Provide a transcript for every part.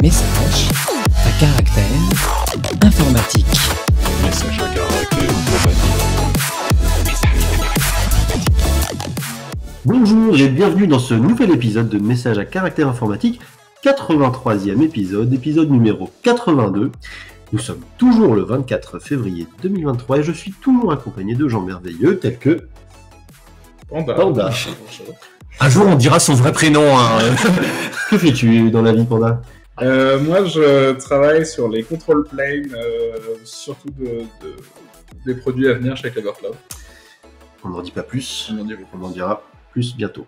Message à caractère informatique. Message à caractère informatique. Bonjour et bienvenue dans ce nouvel épisode de Message à caractère informatique, 83e épisode numéro 82. Nous sommes toujours le 24 février 2023 et je suis toujours accompagné de gens merveilleux tels que Panda. Un jour, on dira son vrai prénom. Hein. Que fais-tu dans la vie, Panda? Moi, je travaille sur les control planes, surtout des produits à venir chez Clevercloud. On n'en dit pas plus, On on en dira plus bientôt.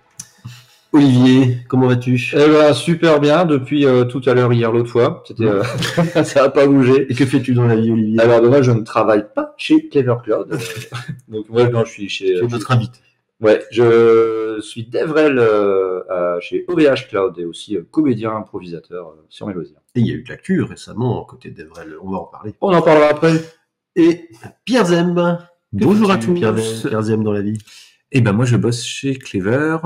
Olivier, comment vas-tu? Super bien, depuis tout à l'heure, hier, l'autre fois. Ça n'a pas bougé. Et que fais-tu dans la vie, Olivier? Alors, moi, je ne travaille pas chez Clevercloud. Donc, moi, non, je suis chez... Tu es notre invité. Ouais, je suis DevRel chez OVH Cloud et aussi comédien improvisateur sur mes loisirs. Et il y a eu de l'actu récemment côté DevRel, on va en parler. On en parlera après. Et Pierre Zemb. Bonjour à tous. Pierre Zemb dans la vie. Et ben moi, je bosse chez Clever,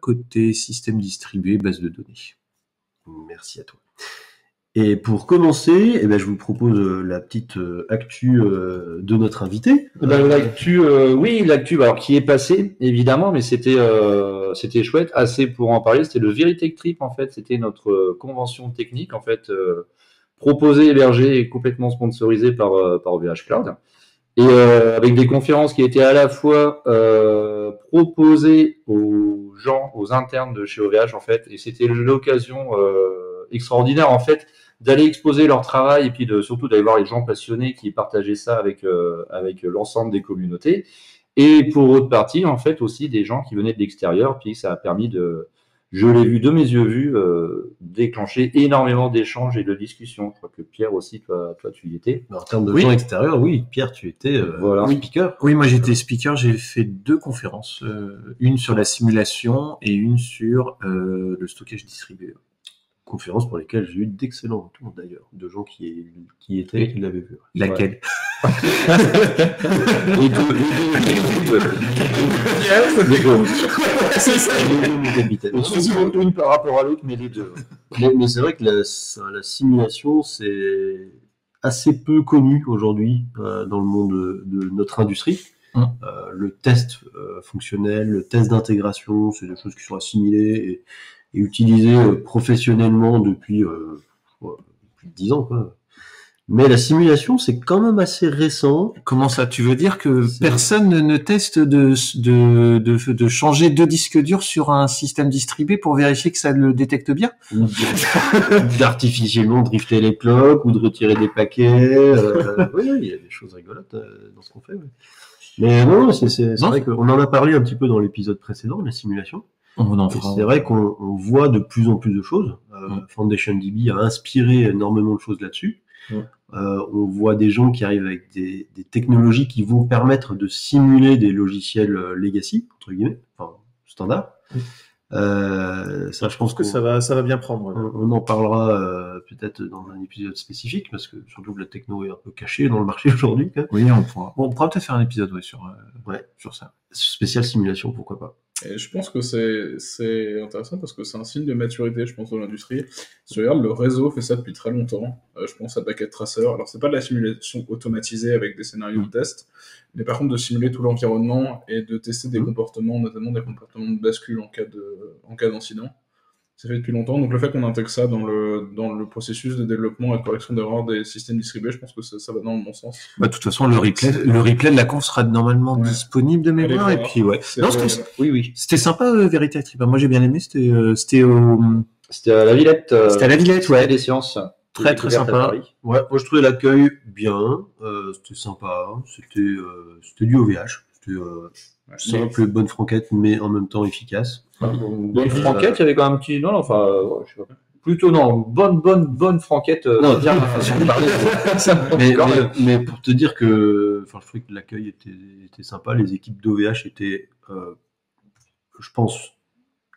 côté système distribué, base de données. Merci à toi. Et pour commencer, je vous propose la petite actu de notre invité. L'actu, alors qui est passé, évidemment, mais c'était chouette. Assez pour en parler, c'était le Veritech Trip, en fait. C'était notre convention technique, en fait, proposée, hébergée et complètement sponsorisée par OVH Cloud. Et avec des conférences qui étaient à la fois proposées aux gens, aux internes de chez OVH, en fait. Et c'était l'occasion extraordinaire, en fait, d'aller exposer leur travail et puis surtout d'aller voir les gens passionnés qui partageaient ça avec l'ensemble des communautés. Et pour autre partie, en fait, aussi des gens qui venaient de l'extérieur. Puis ça a permis je l'ai vu de mes yeux vus, déclencher énormément d'échanges et de discussions. Je crois que Pierre aussi, toi tu y étais. En termes de gens extérieurs, oui, Pierre, tu étais speaker. Oui, moi j'étais speaker, j'ai fait 2 conférences. Une sur la simulation et une sur le stockage distribué. Conférences pour lesquelles j'ai eu d'excellents retours d'ailleurs, de gens qui étaient et qui l'avaient vu. Laquelle? Les deux. Une par rapport à l'autre, mais les deux. Mais c'est vrai que la simulation, c'est assez peu connu aujourd'hui dans le monde de notre industrie. Le test fonctionnel, le test d'intégration, c'est des choses qui sont assimilées et utilisées professionnellement depuis plus de 10 ans, quoi. Mais la simulation, c'est quand même assez récent. Comment ça? Tu veux dire que personne ne teste de changer 2 disques durs sur un système distribué pour vérifier que ça le détecte bien? D'artificiellement drifter les clocks ou de retirer des paquets. Oui, il y a des choses rigolotes dans ce qu'on fait. Ouais. Mais non, c'est vrai qu'on en a parlé un petit peu dans l'épisode précédent, la simulation. C'est vrai qu'on voit de plus en plus de choses. FoundationDB a inspiré énormément de choses là-dessus. On voit des gens qui arrivent avec des technologies qui vont permettre de simuler des logiciels legacy, entre guillemets, enfin standard. Ça, je pense que ça va bien prendre. Ouais. On en parlera peut-être dans un épisode spécifique, parce que surtout que la techno est un peu cachée dans le marché aujourd'hui. Oui, on pourra peut-être faire un épisode sur ça. Spécial simulation, pourquoi pas. Et je pense que c'est intéressant parce que c'est un signe de maturité, je pense, dans l'industrie. Si tu regardes, le réseau fait ça depuis très longtemps. Je pense à Packet Tracer. Alors, c'est pas de la simulation automatisée avec des scénarios de test, mais par contre de simuler tout l'environnement et de tester des comportements, notamment des comportements de bascule en cas d'incident. C'est fait depuis longtemps. Donc, le fait qu'on intègre ça dans le processus de développement et de correction d'erreurs des systèmes distribués, je pense que ça va dans le bon sens. De toute façon, le replay de la conf sera normalement disponible de mémoire. Et puis, oui. C'était sympa, Veritech Trip. Moi, j'ai bien aimé. C'était à la Villette. C'était à la Villette, ouais. Des sciences. Très, très sympa. Ouais, moi, je trouvais l'accueil bien. C'était sympa. C'était du OVH. C'était simple, bonne franquette, mais en même temps efficace. Bonne franquette, il y avait quand même un petit... Non, enfin, je sais pas. Plutôt, non, bonne franquette. Non, bien, façon de parler. Mais pour te dire que, je trouvais que l'accueil était sympa. Les équipes d'OVH étaient, je pense,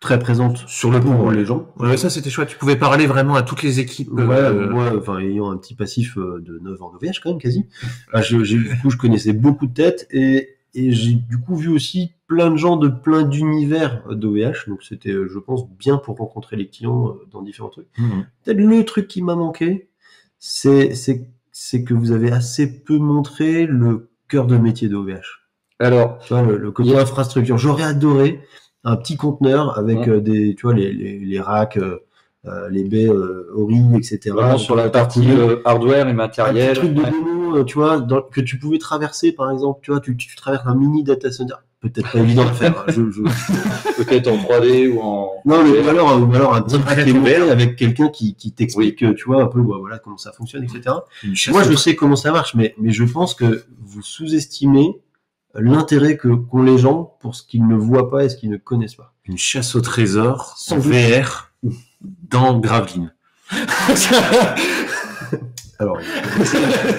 très présentes sur le pont pour les gens. Ouais, ça, c'était chouette. Tu pouvais parler vraiment à toutes les équipes. Moi, ayant un petit passif de 9 ans d'OVH, quand même, quasi. Du coup, je connaissais beaucoup de têtes et et j'ai du coup vu aussi plein de gens de plein d'univers d'OVH, donc c'était, je pense, bien pour rencontrer les clients dans différents trucs. Peut-être le truc qui m'a manqué, c'est que vous avez assez peu montré le cœur de métier d'OVH. Alors, tu vois, le côté infrastructure. J'aurais adoré un petit conteneur avec tu vois, les racks, les baies ORI, etc. Vraiment sur la partie hardware et matériel. Un petit truc de démo, tu vois, que tu pouvais traverser, par exemple, tu vois, tu traverses un mini data center. Peut-être pas évident à faire. Peut-être en 3D ou en. Non, mais ou alors un petit rack monté avec quelqu'un qui t'explique, tu vois, un peu, voilà, comment ça fonctionne, etc. Moi, je sais comment ça marche, mais je pense que vous sous-estimez l'intérêt qu'ont les gens pour ce qu'ils ne voient pas et ce qu'ils ne connaissent pas. Une chasse au trésor sans VR dans Gravelines. Alors,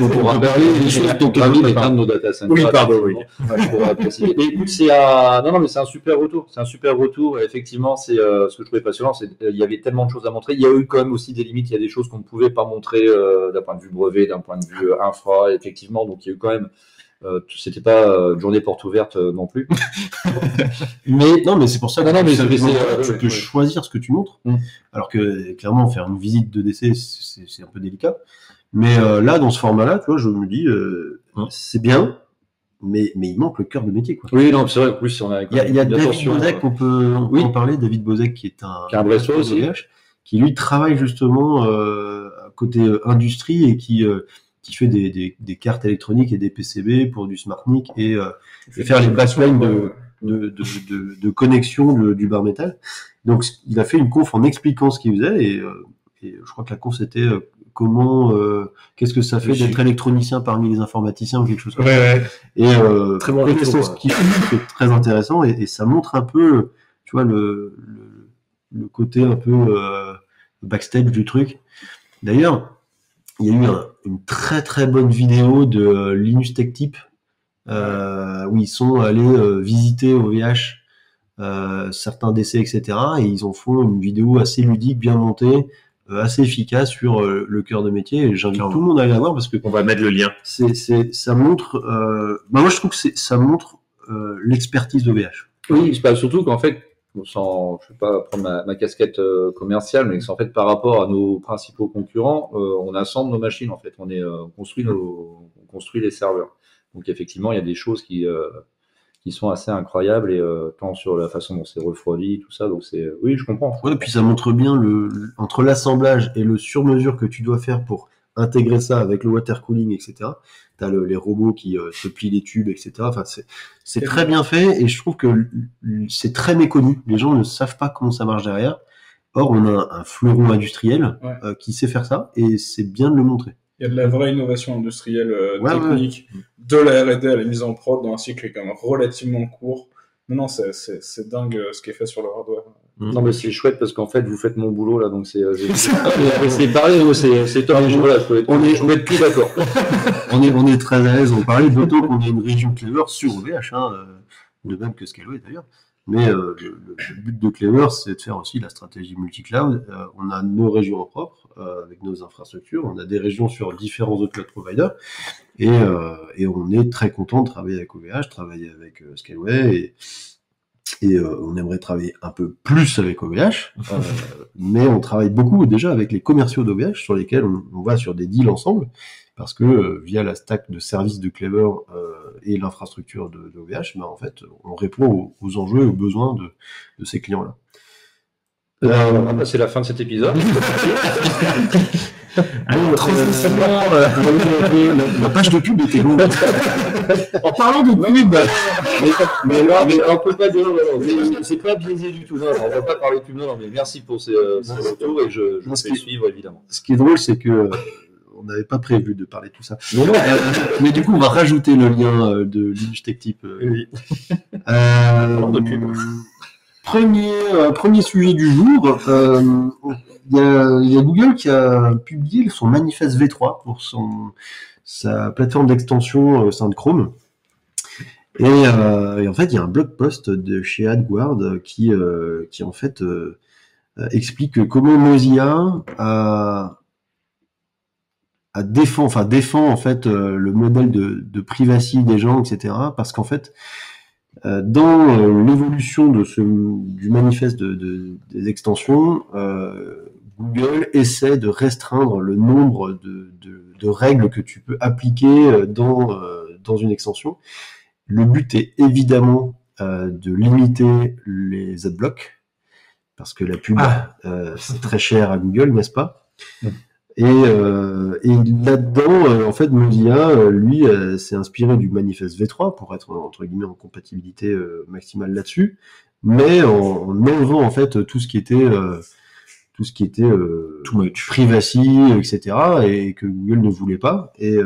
on pourra parler des choses dont Gravelines est un de nos data centers. Oui, pardon, oui. Je pourrais préciser. Mais écoute, mais c'est un super retour. C'est un super retour. Effectivement, c'est ce que je trouvais passionnant, c'est il y avait tellement de choses à montrer. Il y a eu quand même aussi des limites. Il y a des choses qu'on ne pouvait pas montrer d'un point de vue brevet, d'un point de vue infra, effectivement. Donc il y a eu quand même. C'était pas une journée porte ouverte non plus. Mais non, mais c'est pour ça que tu peux choisir ce que tu montres. Alors que clairement faire une visite de décès c'est un peu délicat. Mais là dans ce format-là, tu vois, je me dis c'est bien, mais il manque le cœur de métier, quoi. Oui, non, c'est vrai. En plus, on a. Il y a David Bozek, on peut en parler. David Bozek qui est un Brestois aussi, qui lui travaille justement côté industrie et qui fait des cartes électroniques et des PCB pour du SmartNIC et faire les baselines de connexion du bar métal. Donc, il a fait une conf en expliquant ce qu'il faisait et je crois que la conf c'était qu'est-ce que ça fait d'être électronicien parmi les informaticiens ou quelque chose comme ça. Ouais. Et très bon ce qu'il fait, c'est très intéressant et ça montre un peu, tu vois, le côté un peu backstage du truc. D'ailleurs, il y a eu une très très bonne vidéo de Linus Tech Tip où ils sont allés visiter OVH certains DC, etc. Et ils en font une vidéo assez ludique, bien montée, assez efficace sur le cœur de métier. Et j'invite tout le monde à aller la voir parce que on va mettre le lien. Ça montre. Moi, je trouve que ça montre l'expertise d'OVH. Oui, c'est pas surtout qu'en fait. Je ne vais pas prendre ma casquette commerciale, mais en fait, par rapport à nos principaux concurrents, on assemble nos machines. En fait, on construit les serveurs. Donc, effectivement, il y a des choses qui sont assez incroyables et tant sur la façon dont c'est refroidi, tout ça. Donc, oui, je comprends. Ouais, et puis ça montre bien entre l'assemblage et le sur-mesure que tu dois faire pour intégrer ça avec le water cooling, etc. T'as les robots qui se plient les tubes, etc. Enfin, c'est très bien fait et je trouve que c'est très méconnu. Les gens ne savent pas comment ça marche derrière. Or, on a un fleuron industriel qui sait faire ça et c'est bien de le montrer. Il y a de la vraie innovation industrielle technique, de la R&D à la mise en prod dans un cycle qui est quand même relativement court. Non, c'est dingue ce qui est fait sur le hardware. Non, mais c'est chouette parce qu'en fait, vous faites mon boulot là, donc c'est pareil, c'est top. Voilà, je peux être plus d'accord. on est très à l'aise. On parlait d'autant qu'on est une région Clever sur OVH, de même que Scaleway d'ailleurs. Mais le but de Clever, c'est de faire aussi la stratégie multi-cloud. On a nos régions en propre avec nos infrastructures. On a des régions sur différents autres cloud providers. Et on est très content de travailler avec OVH, travailler avec Scaleway. Et on aimerait travailler un peu plus avec OVH, mais on travaille beaucoup déjà avec les commerciaux d'OVH sur lesquels on va sur des deals ensemble, parce que via la stack de services de Clever et l'infrastructure d'OVH, en fait, on répond aux enjeux et aux besoins de ces clients-là. C'est la fin de cet épisode. La page de pub était longue. En parlant de pub, mais on peut pas dire, c'est pas biaisé du tout. Non, on va pas parler de pub. Non, mais merci pour ces retours et je vais suivre évidemment. Ce qui est drôle, c'est que on n'avait pas prévu de parler de tout ça. Mais du coup, on va rajouter le lien de Linus Tech Tip. Oui. De pub. Premier sujet du jour. Il y a Google qui a publié son manifeste V3 pour sa plateforme d'extension au sein de Chrome. Et en fait, il y a un blog post de chez AdGuard qui en fait explique comment Mozilla a défend en fait le modèle de privacy des gens, etc. Parce qu'en fait, dans l'évolution du manifeste des extensions, Google essaie de restreindre le nombre de règles que tu peux appliquer dans une extension. Le but est évidemment de limiter les adblocks, parce que la pub, c'est très cher à Google, n'est-ce pas? Et là-dedans, en fait, Mozilla, lui, s'est inspiré du manifeste V3 pour être, entre guillemets, en compatibilité maximale là-dessus, mais en enlevant, en fait, tout ce qui était too much privacy, etc., et que Google ne voulait pas. Et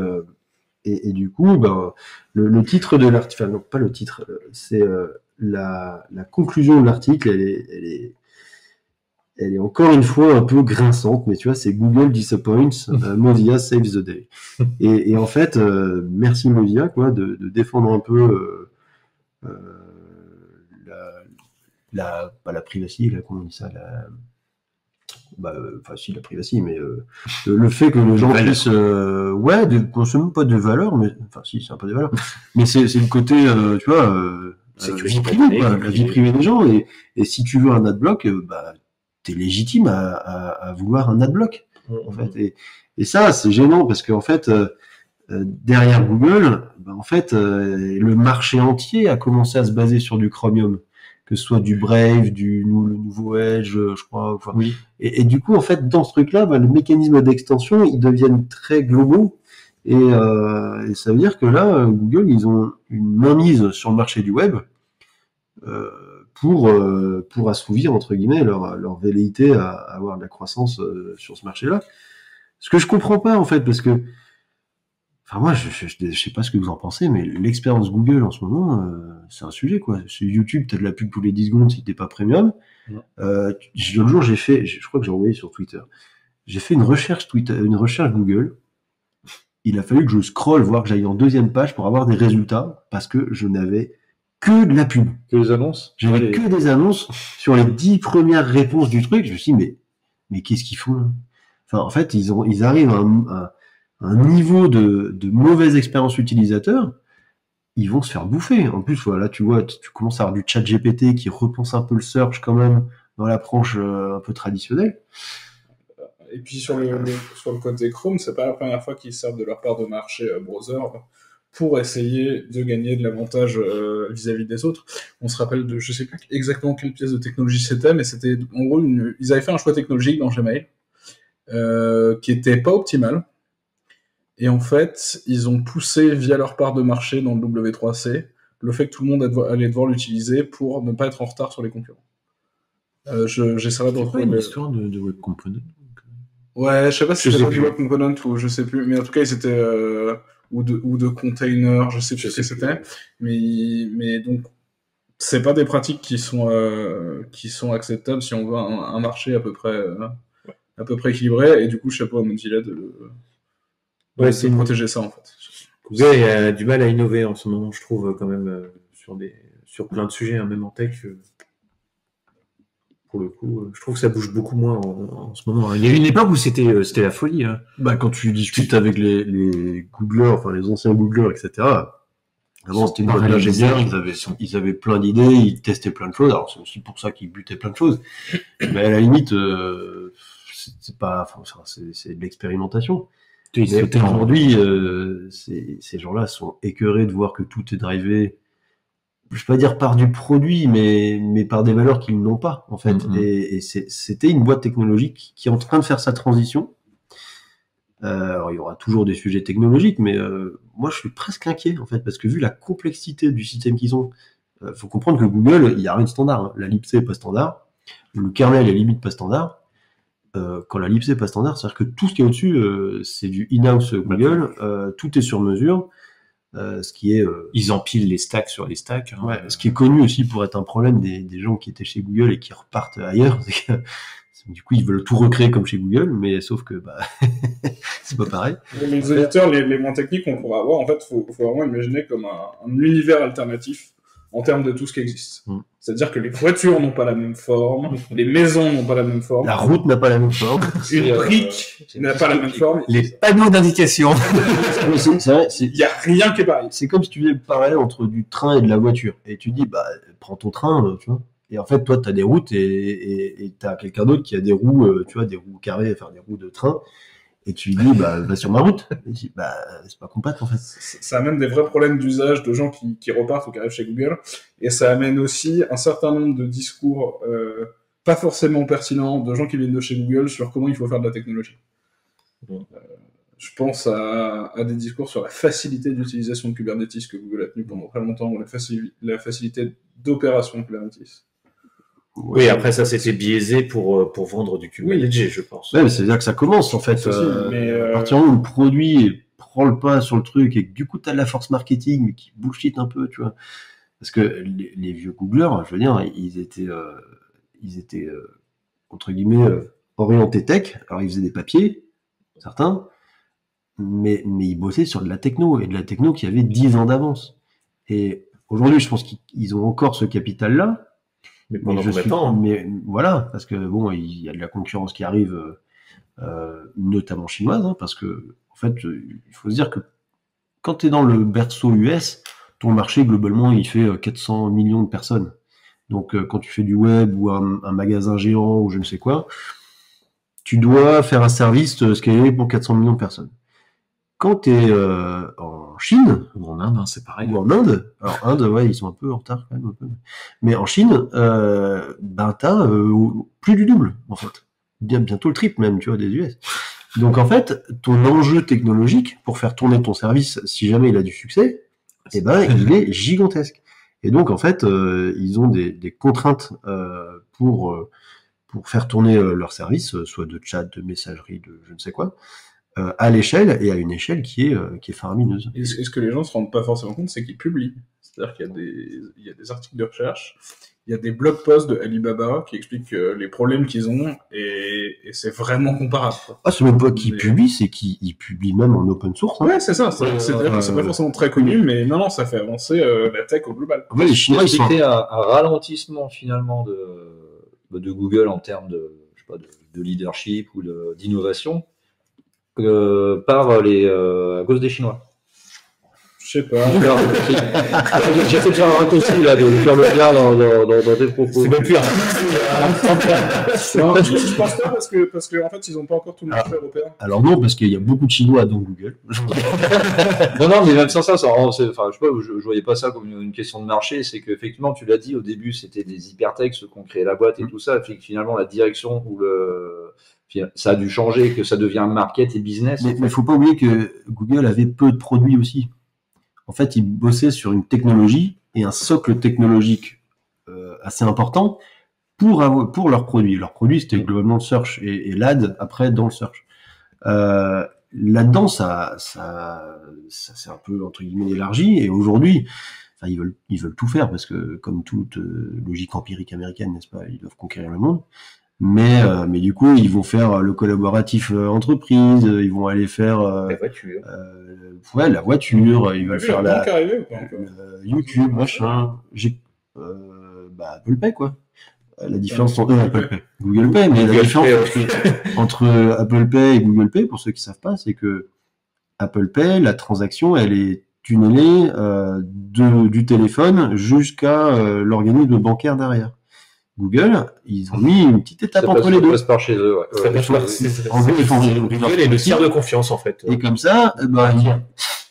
du coup, ben, le titre de l'article, enfin non, pas le titre, c'est la conclusion de l'article, elle est encore une fois un peu grinçante, mais tu vois, c'est Google disappoints, Mozilla saves the day. Et en fait, merci Mozilla, quoi, de défendre un peu pas la privacy, là, comment on dit ça, si, la privacy, mais le fait que les gens puissent, c'est même pas de valeur, mais, enfin, si, c'est un peu des valeurs, mais c'est le côté, tu vois, vie privée, quoi, la vie privée des gens, et si tu veux un adblock, t'es légitime à vouloir un adblock, en fait, et ça, c'est gênant, parce qu'en fait, derrière Google, en fait, le marché entier a commencé à se baser sur du Chromium, que ce soit du Brave, le nouveau Edge, je crois. Enfin, oui. Et du coup, en fait, dans ce truc-là, le mécanisme d'extension, ils deviennent très globaux. Et ça veut dire que là, Google, ils ont une mainmise sur le marché du web pour assouvir, entre guillemets, leur velléité à avoir de la croissance sur ce marché-là. Ce que je comprends pas, en fait, parce que enfin, moi, je sais pas ce que vous en pensez, mais l'expérience Google en ce moment, c'est un sujet, quoi. Sur YouTube, t'as de la pub tous les 10 secondes si t'es pas premium. L'autre jour, je crois que j'ai envoyé sur Twitter. J'ai fait une recherche Google. Il a fallu que je scrolle, voir que j'aille en deuxième page pour avoir des résultats, parce que je n'avais que de la pub. Que des annonces? J'avais que des annonces sur les 10 premières réponses du truc. Je me suis dit, mais qu'est-ce qu'ils font, là? Enfin, en fait, ils arrivent à un niveau de mauvaise expérience utilisateur, ils vont se faire bouffer. En plus, voilà, tu vois, tu commences à avoir du chat GPT qui repense un peu le search quand même dans l'approche un peu traditionnelle. Et puis sur le côté Chrome, c'est pas la première fois qu'ils servent de leur part de marché browser pour essayer de gagner de l'avantage vis-à-vis des autres. On se rappelle de, je sais plus exactement quelle pièce de technologie c'était, mais c'était en gros ils avaient fait un choix technologique dans Gmail qui était pas optimal. Et en fait, ils ont poussé via leur part de marché dans le W3C le fait que tout le monde allait devoir l'utiliser pour ne pas être en retard sur les concurrents. J'essaierai de retrouver une histoire de Web Component. Ouais, je sais pas si c'était du Web Component ou je sais plus, mais en tout cas, ils étaient ou de container, je sais plus ce que c'était. Mais donc, c'est pas des pratiques qui sont acceptables si on veut un marché à peu près équilibré. Et du coup, chapeau à Mozilla de protéger ça, en fait. Google a du mal à innover en ce moment, je trouve, quand même, sur plein de sujets, hein, même en tech. Pour le coup, je trouve que ça bouge beaucoup moins en ce moment. Il y a eu une époque où c'était la folie. Hein. Quand tu discutes avec les Googlers, enfin les anciens Googlers, etc. Avant, c'était une bonne ingénieur, ils avaient plein d'idées, ils testaient plein de choses. Alors c'est aussi pour ça qu'ils butaient plein de choses. Mais à la limite, c'est de l'expérimentation. Aujourd'hui, ces gens-là sont écœurés de voir que tout est drivé, je vais pas dire par du produit, mais par des valeurs qu'ils n'ont pas, en fait. Et c'était une boîte technologique qui est en train de faire sa transition. Alors, il y aura toujours des sujets technologiques, mais moi, je suis presque inquiet, en fait, parce que vu la complexité du système qu'ils ont, faut comprendre que Google, il y a rien de standard. Hein. La libc est pas standard, le kernel est limite pas standard. Quand la libc est pas standard, c'est-à-dire que tout ce qui est au-dessus, c'est du in-house Google, tout est sur mesure. Ce qui est, ils empilent les stacks sur les stacks. Hein. Ouais, ce qui est connu aussi pour être un problème des gens qui étaient chez Google et qui repartent ailleurs, c'est que du coup ils veulent tout recréer comme chez Google, mais sauf que c'est pas pareil. Les auditeurs les moins techniques qu'on pourra avoir, en fait, faut vraiment imaginer comme un univers alternatif en termes de tout ce qui existe. Mm. C'est-à-dire que les voitures n'ont pas la même forme, les maisons n'ont pas la même forme, La route n'a pas la même forme. une brique n'a pas la même forme. Les panneaux d'indication. C'est vrai, Il y a rien qui est pareil. c'est comme si tu faisais le parallèle entre du train et de la voiture. Et tu dis, bah, prends ton train, tu vois. Et en fait, toi, t'as des routes et t'as quelqu'un d'autre qui a des roues, tu vois, des roues carrées, enfin, des roues de train. Et tu lui dis, bah, va sur ma route. Et il dit, bah, c'est pas compact, en fait. Ça amène des vrais problèmes d'usage de gens qui repartent ou qui arrivent chez Google. Et ça amène aussi un certain nombre de discours pas forcément pertinents de gens qui viennent de chez Google sur comment il faut faire de la technologie. Je pense à des discours sur la facilité d'utilisation de Kubernetes que Google a tenu pendant très longtemps, ou la facilité d'opération de Kubernetes. Oui, après ça c'était biaisé pour vendre du Kubernetes, je pense. Ouais, mais c'est-à-dire que ça commence, en fait. Ça aussi, mais, À partir du moment où le produit prend le pas sur le truc et que du coup, t'as de la force marketing, mais qui bullshit un peu, tu vois. Parce que les vieux Googlers, je veux dire, ils étaient entre guillemets, orientés tech. Alors, ils faisaient des papiers, certains, mais ils bossaient sur de la techno, et de la techno qui avait 10 ans d'avance. Et aujourd'hui, je pense qu'ils ont encore ce capital-là. Mais pendant combien de temps? Mais voilà, parce que bon, il y a de la concurrence qui arrive, notamment chinoise, hein, parce que en fait, il faut se dire que quand tu es dans le berceau US, ton marché globalement, il fait 400 millions de personnes. Donc, quand tu fais du web ou un magasin géant ou je ne sais quoi, tu dois faire un service scalé pour 400 millions de personnes. Quand tu es en Chine, Ou en Inde, hein, c'est pareil. ou en Inde, alors Inde, ouais, ils sont un peu en retard quand même, un peu. Mais en Chine, ben t'as plus du double, en fait. Bientôt le triple même, tu vois, des US. Donc en fait, ton enjeu technologique pour faire tourner ton service, si jamais il a du succès, eh ben il est gigantesque. Et donc en fait, ils ont des contraintes pour faire tourner leur service, soit de chat, de messagerie, de je ne sais quoi, à l'échelle et à une échelle qui est faramineuse. Et ce que les gens se rendent pas forcément compte, c'est qu'ils publient. C'est-à-dire qu'il y a des articles de recherche, il y a des blog posts de Alibaba qui expliquent les problèmes qu'ils ont, et c'est vraiment comparable. Ah, c'est même pas qu'ils publient, c'est qu'ils publient même en open source. Hein. Ouais, c'est ça. C'est-à-dire que c'est pas forcément très connu, mais non, ça fait avancer la tech au global. Ouais, les Chinois, ils sont... C'était un ralentissement finalement de Google en termes je sais pas, de leadership ou d'innovation par à cause des Chinois. Je sais pas. J'ai fait déjà un raccourci là de faire le lien dans tes propos. C'est même plus un... Non, je pense pas parce que en fait ils ont pas encore tout le marché européen. Alors non, parce qu'il y a beaucoup de Chinois dans Google. Non, mais même sans ça, enfin, je sais pas, je voyais pas ça comme une question de marché. C'est qu'effectivement, tu l'as dit au début, c'était des hypertechs ceux qui ont créé la boîte et tout ça. Et finalement, la direction ou ça a dû changer, que ça devient market et business. Mais faut pas oublier que Google avait peu de produits aussi. En fait, ils bossaient sur une technologie et un socle technologique assez important pour leurs produits. Leurs produits, c'était globalement le search et l'ad après dans le search. Là-dedans, ça s'est un peu entre guillemets élargi et aujourd'hui, enfin, ils veulent tout faire parce que comme toute logique empirique américaine, n'est-ce pas, ils doivent conquérir le monde. Mais du coup, ils vont faire le collaboratif entreprise, ils vont aller faire La voiture. la voiture, ils veulent faire la YouTube, machin. Apple Pay quoi. La différence entre Apple Pay, Google Pay, mais la différence entre Apple Pay et Google Pay, pour ceux qui savent pas, c'est que Apple Pay, la transaction, elle est tunnelée du téléphone jusqu'à l'organisme bancaire derrière. Google, ils ont mis une petite étape entre les deux. Ça passe par chez eux, ouais. En gros, ils font Google est le tiers de confiance en fait. et comme ça,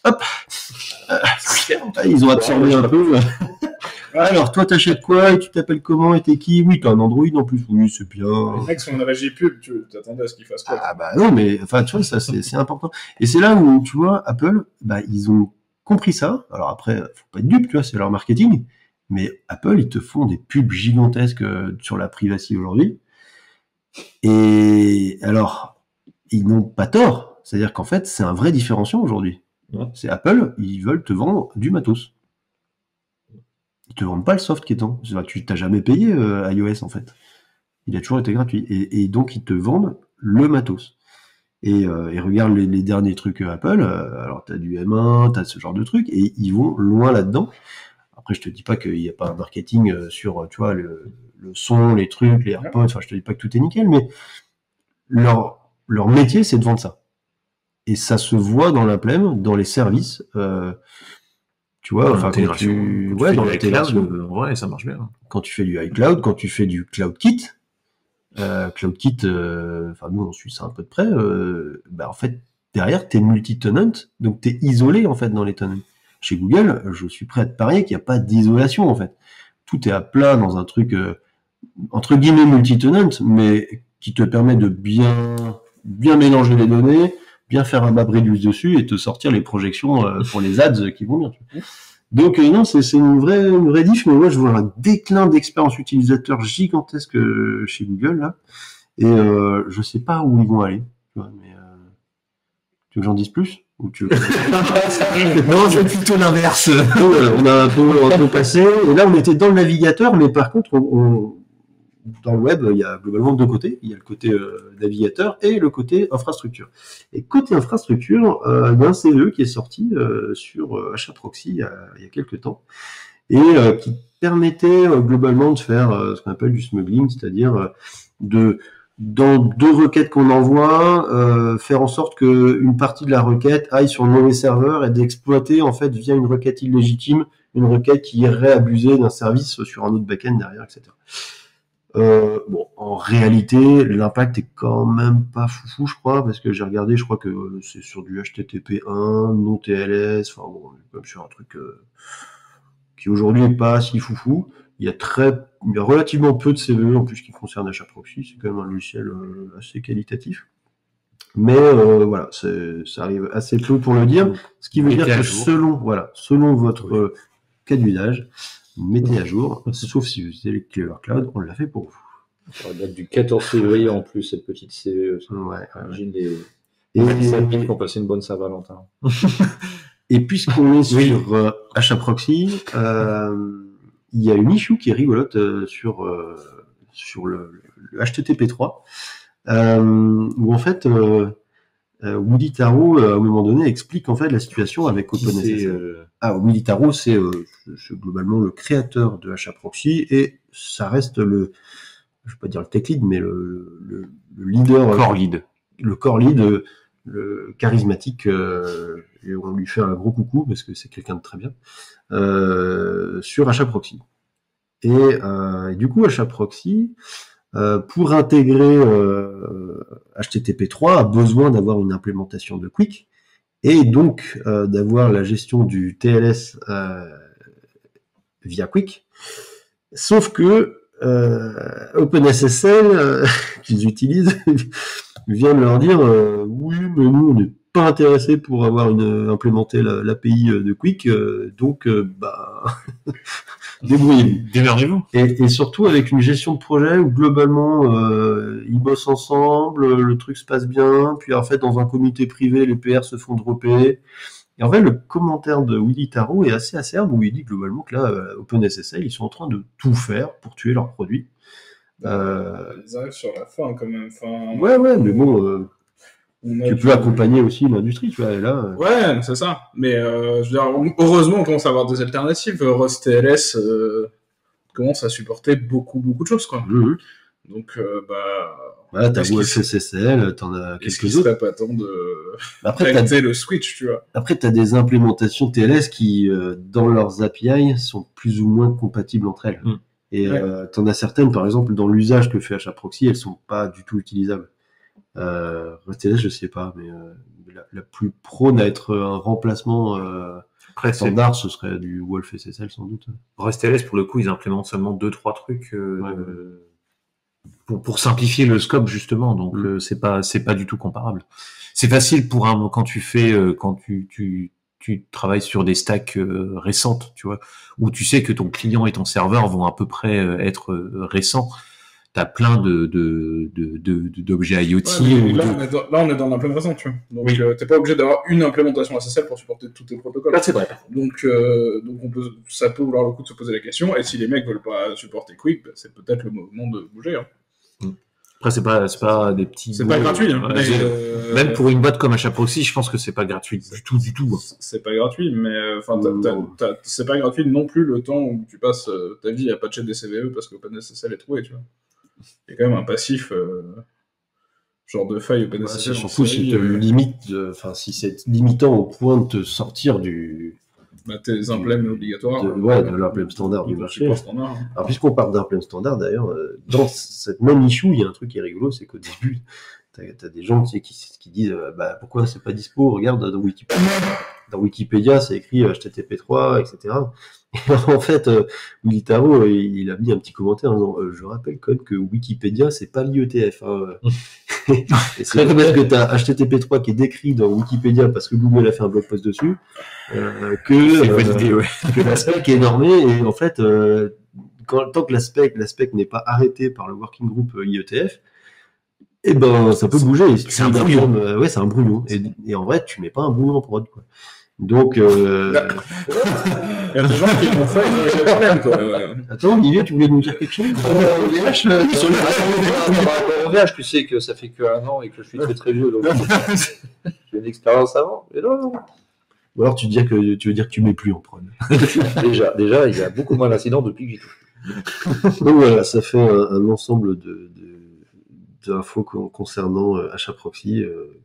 hop, ils ont absorbé un peu. Alors, toi, t'achètes quoi et tu t'appelles comment et t'es qui? Oui, t'as un Android en plus. Oui, c'est bien. Les mecs sont une régie pub, tu t'attendais à ce qu'ils fassent quoi? Ah bah non, mais enfin, tu vois, ça c'est important. Et c'est là où, tu vois, Apple, ils ont compris ça. Alors après, faut pas être dupe, tu vois, c'est leur marketing. Mais Apple, ils te font des pubs gigantesques sur la privacy aujourd'hui. Et alors, ils n'ont pas tort. C'est-à-dire qu'en fait, c'est un vrai différenciant aujourd'hui. Ouais. C'est Apple, ils veulent te vendre du matos. Ils te vendent pas le soft qui est dedans. Tu t'as jamais payé iOS en fait. Il a toujours été gratuit. Et donc, ils te vendent le matos. Et regarde les derniers trucs Apple. Alors, t'as du M1, t'as ce genre de trucs. Et ils vont loin là-dedans. Après, je te dis pas qu'il n'y a pas un marketing sur, tu vois, le son, les trucs, les AirPods. Enfin, je te dis pas que tout est nickel, mais leur métier, c'est de vendre ça. Et ça se voit dans l'implème, dans les services. Tu vois, enfin, quand tu ouais, dans l'intégration, ouais, ça marche bien. quand tu fais du iCloud, quand tu fais du CloudKit, CloudKit, enfin nous on suit ça un peu de près. En fait, derrière t'es multi-tenant, donc t'es isolé en fait dans les tenants. Chez Google, je suis prêt à te parier qu'il n'y a pas d'isolation en fait. Tout est à plat dans un truc entre guillemets multi-tenant, mais qui te permet de bien mélanger les données, bien faire un MapReduce dessus et te sortir les projections pour les ads qui vont bien. Tu vois. Donc non, c'est une vraie diff, mais moi je vois un déclin d'expérience utilisateur gigantesque chez Google là, et je sais pas où ils vont aller. Tu vois, mais tu veux que j'en dise plus ou tu veux... Non, c'est plutôt l'inverse. On a un peu passé, et là on était dans le navigateur, mais par contre dans le web, il y a globalement deux côtés. Il y a le côté navigateur et le côté infrastructure. Et côté infrastructure, il y a un CVE qui est sorti sur HAProxy il y a quelques temps et qui permettait globalement de faire ce qu'on appelle du smuggling, c'est-à-dire dans deux requêtes qu'on envoie, faire en sorte qu'une partie de la requête aille sur le mauvais serveur et d'exploiter en fait via une requête illégitime une requête qui irait abuser d'un service sur un autre back-end derrière, etc. En réalité, l'impact est quand même pas foufou, je crois, parce que j'ai regardé, je crois que c'est sur du HTTP1, non TLS, enfin bon, comme sur un truc qui aujourd'hui est pas si foufou. Il y a relativement peu de CVE en plus qui concernent HAProxy, c'est quand même un logiciel assez qualitatif. Mais voilà, ça arrive assez peu pour le dire, ce qui veut dire que selon votre cas d'usage, mettez à jour, sauf si vous utilisez Clever Cloud, on l'a fait pour vous. Ça date du 14 février en plus, cette petite CVE. J'imagine les amis qui ont passé une bonne Saint-Valentin. Et puisqu'on est sur HAProxy, il y a une issue qui est rigolote sur le HTTP3, où en fait Willy Tarot, à un moment donné, explique en fait la situation avec OpenSSL. Willy Tarot, c'est globalement le créateur de HAProxy et ça reste je vais pas dire le tech lead, mais le leader, le core lead, le charismatique, et on lui fait un gros coucou parce que c'est quelqu'un de très bien sur HAProxy. Et du coup, HAProxy, pour intégrer HTTP3, a besoin d'avoir une implémentation de Quick et donc d'avoir la gestion du TLS via Quick. Sauf que OpenSSL qu'ils utilisent vient de leur dire oui, mais nous on n'est pas intéressés pour avoir implémenté l'API de Quick, donc débrouillez-vous. Démerdez-vous. Et surtout avec une gestion de projet où globalement ils bossent ensemble, le truc se passe bien, puis en fait dans un comité privé les PR se font dropper. Et en fait le commentaire de Willy Tarot est assez acerbe où il dit globalement que là OpenSSL ils sont en train de tout faire pour tuer leurs produits. Ils arrivent sur la fin quand même. Ouais, mais bon. Tu peux accompagner aussi l'industrie, tu vois, et là... Ouais, c'est ça. Mais je veux dire, heureusement, on commence à avoir des alternatives. Rust TLS commence à supporter beaucoup de choses, quoi. Mmh. Donc, voilà, t'as OFSSL, t'en as quelques autres. Est-ce qu'il serait pas temps de arrêter le switch, tu vois. Après, t'as des implémentations TLS qui, dans leurs API, sont plus ou moins compatibles entre elles. Mmh. Et t'en as certaines, par exemple, dans l'usage que fait HAProxy, elles sont pas du tout utilisables. RustLS, je sais pas, mais la plus prône à être un remplacement standard, ce serait du Wolf SSL sans doute. RustLS, pour le coup, ils implémentent seulement 2-3 trucs pour simplifier le scope justement, donc c'est pas du tout comparable. C'est facile pour quand tu fais quand tu travailles sur des stacks récentes, tu vois, où tu sais que ton client et ton serveur vont à peu près être récents. T'as plein d'objets IoT. Ouais, là, on est dans l'implémentation, tu vois. Donc, t'es pas obligé d'avoir une implémentation SSL pour supporter tous tes protocoles. Là, c'est vrai. Donc ça peut vouloir le coup de se poser la question. Et si les mecs veulent pas supporter Quick, c'est peut-être le moment de bouger. Hein. Après, c'est pas des petits. C'est pas gratuit. Hein, mais, même pour une boîte comme HAProxy, je pense que c'est pas gratuit du tout. C'est pas gratuit, mais enfin, c'est pas gratuit non plus le temps où tu passes ta vie à patcher des CVE parce que OpenSSL est trouvé, tu vois. Il y a quand même un passif. Genre de faille OpenSSL. Surtout si te limite, si c'est limitant au point de te sortir du. Tes implèmes obligatoires. De l'implème standard du marché. Standard, hein. Alors, puisqu'on parle d'implème standard, d'ailleurs, dans cette même issue, il y a un truc qui est rigolo, c'est qu'au début, t'as des gens qui disent pourquoi c'est pas dispo, regarde dans Wikipédia. Dans Wikipédia, c'est écrit HTTP3, etc. Et en fait, Willy Tarot, il a mis un petit commentaire en disant je rappelle quand même que Wikipédia, c'est pas l'IETF. Hein. Et c'est pas parce que t'as HTTP3 qui est décrit dans Wikipédia parce que Google a fait un blog post dessus que la spec est normée. Et en fait, tant que la spec n'est pas arrêtée par le working group IETF, et ben ça peut bouger. C'est un brouillon. Ouais, c'est un brouillon. Et en vrai, tu mets pas un brouillon en prod, quoi. Donc, il y a des gens qui m'ont fait des problèmes, quoi. Attends, Olivier, tu voulais nous dire quelque chose? En VH, tu sais que ça fait que 1 an et que je suis très très vieux, donc j'ai une expérience avant. Mais non. Ou alors tu veux dire que tu mets plus en prod. Déjà, il y a beaucoup moins d'incidents depuis que j'y touche. Donc voilà, ça fait un ensemble d'infos concernant HAProxy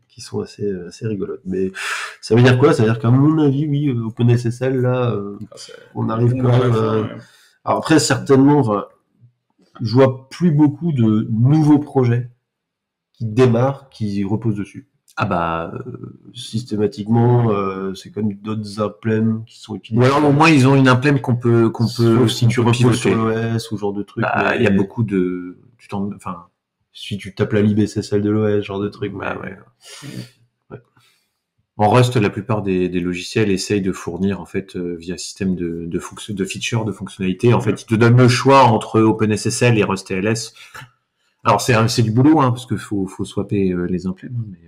qui sont assez rigolotes. Mais ça veut dire quoi? Ça veut dire qu'à mon avis, oui, OpenSSL, là, on arrive quand même... Alors après, certainement, je vois plus beaucoup de nouveaux projets qui démarrent, qui reposent dessus. Systématiquement, c'est comme d'autres implèmes qui sont utilisés. Ou alors au moins ils ont une implème qu'on peut si tu reposes sur l'OS ou genre de trucs. Il y a beaucoup de si tu tapes la libSSL de l'OS, genre de trucs. Ouais. En Rust, la plupart des logiciels essayent de fournir en fait via système de features, de fonctionnalités. En fait, ils te donnent le choix entre OpenSSL et RustTLS. Alors c'est du boulot, hein, parce que faut swapper les implèmes, mais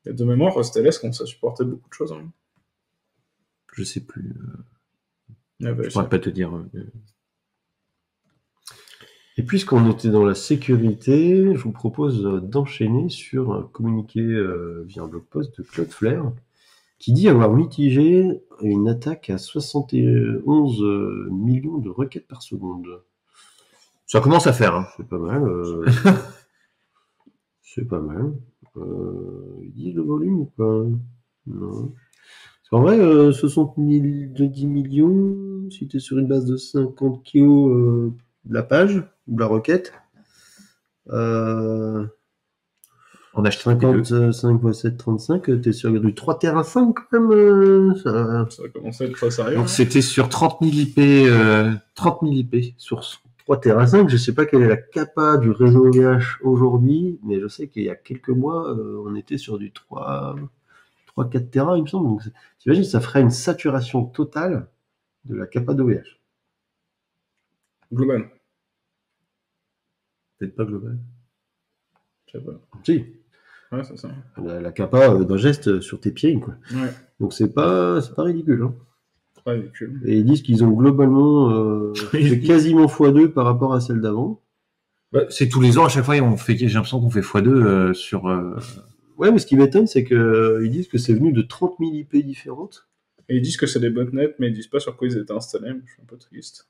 et de mémoire, RustLS, quand ça supportait beaucoup de choses. Hein. Je sais plus. Je pourrais pas te dire. Et puisqu'on était dans la sécurité, je vous propose d'enchaîner sur un communiqué via un blog post de Cloudflare qui dit avoir mitigé une attaque à 71 millions de requêtes par seconde. Ça commence à faire. Hein. C'est pas mal. C'est pas mal. Il dit le volume ou pas? Non. Parce qu'en vrai, 60 de 10 millions, si tu es sur une base de 50 kilo de la page, ou de la requête, on achète 55 x 7, 35, tu es sur du 3 Tera 5 quand même. Ça a commencé à être très sérieux. Donc c'était sur 30 000 IP, 30 000 IP source. 3 Tera 5, je sais pas quelle est la capa du réseau OVH aujourd'hui, mais je sais qu'il y a quelques mois, on était sur du 3-4 Tera, il me semble. Donc, t'imagines, ça ferait une saturation totale de la capa d'OVH. Global. Peut-être pas global. Je sais pas. Si. Ouais, c'est ça. La capa d'un geste sur tes pieds, quoi. Ouais. Donc c'est pas ridicule, hein. Ridicule. Et ils disent qu'ils ont globalement fait quasiment x2 par rapport à celle d'avant. C'est tous les ans, à chaque fois, j'ai l'impression qu'on fait x2 sur... Ouais, mais ce qui m'étonne, c'est qu'ils disent que c'est venu de 30 000 IP différentes. Et ils disent que c'est des botnets, mais ils disent pas sur quoi ils étaient installés. Je suis un peu triste.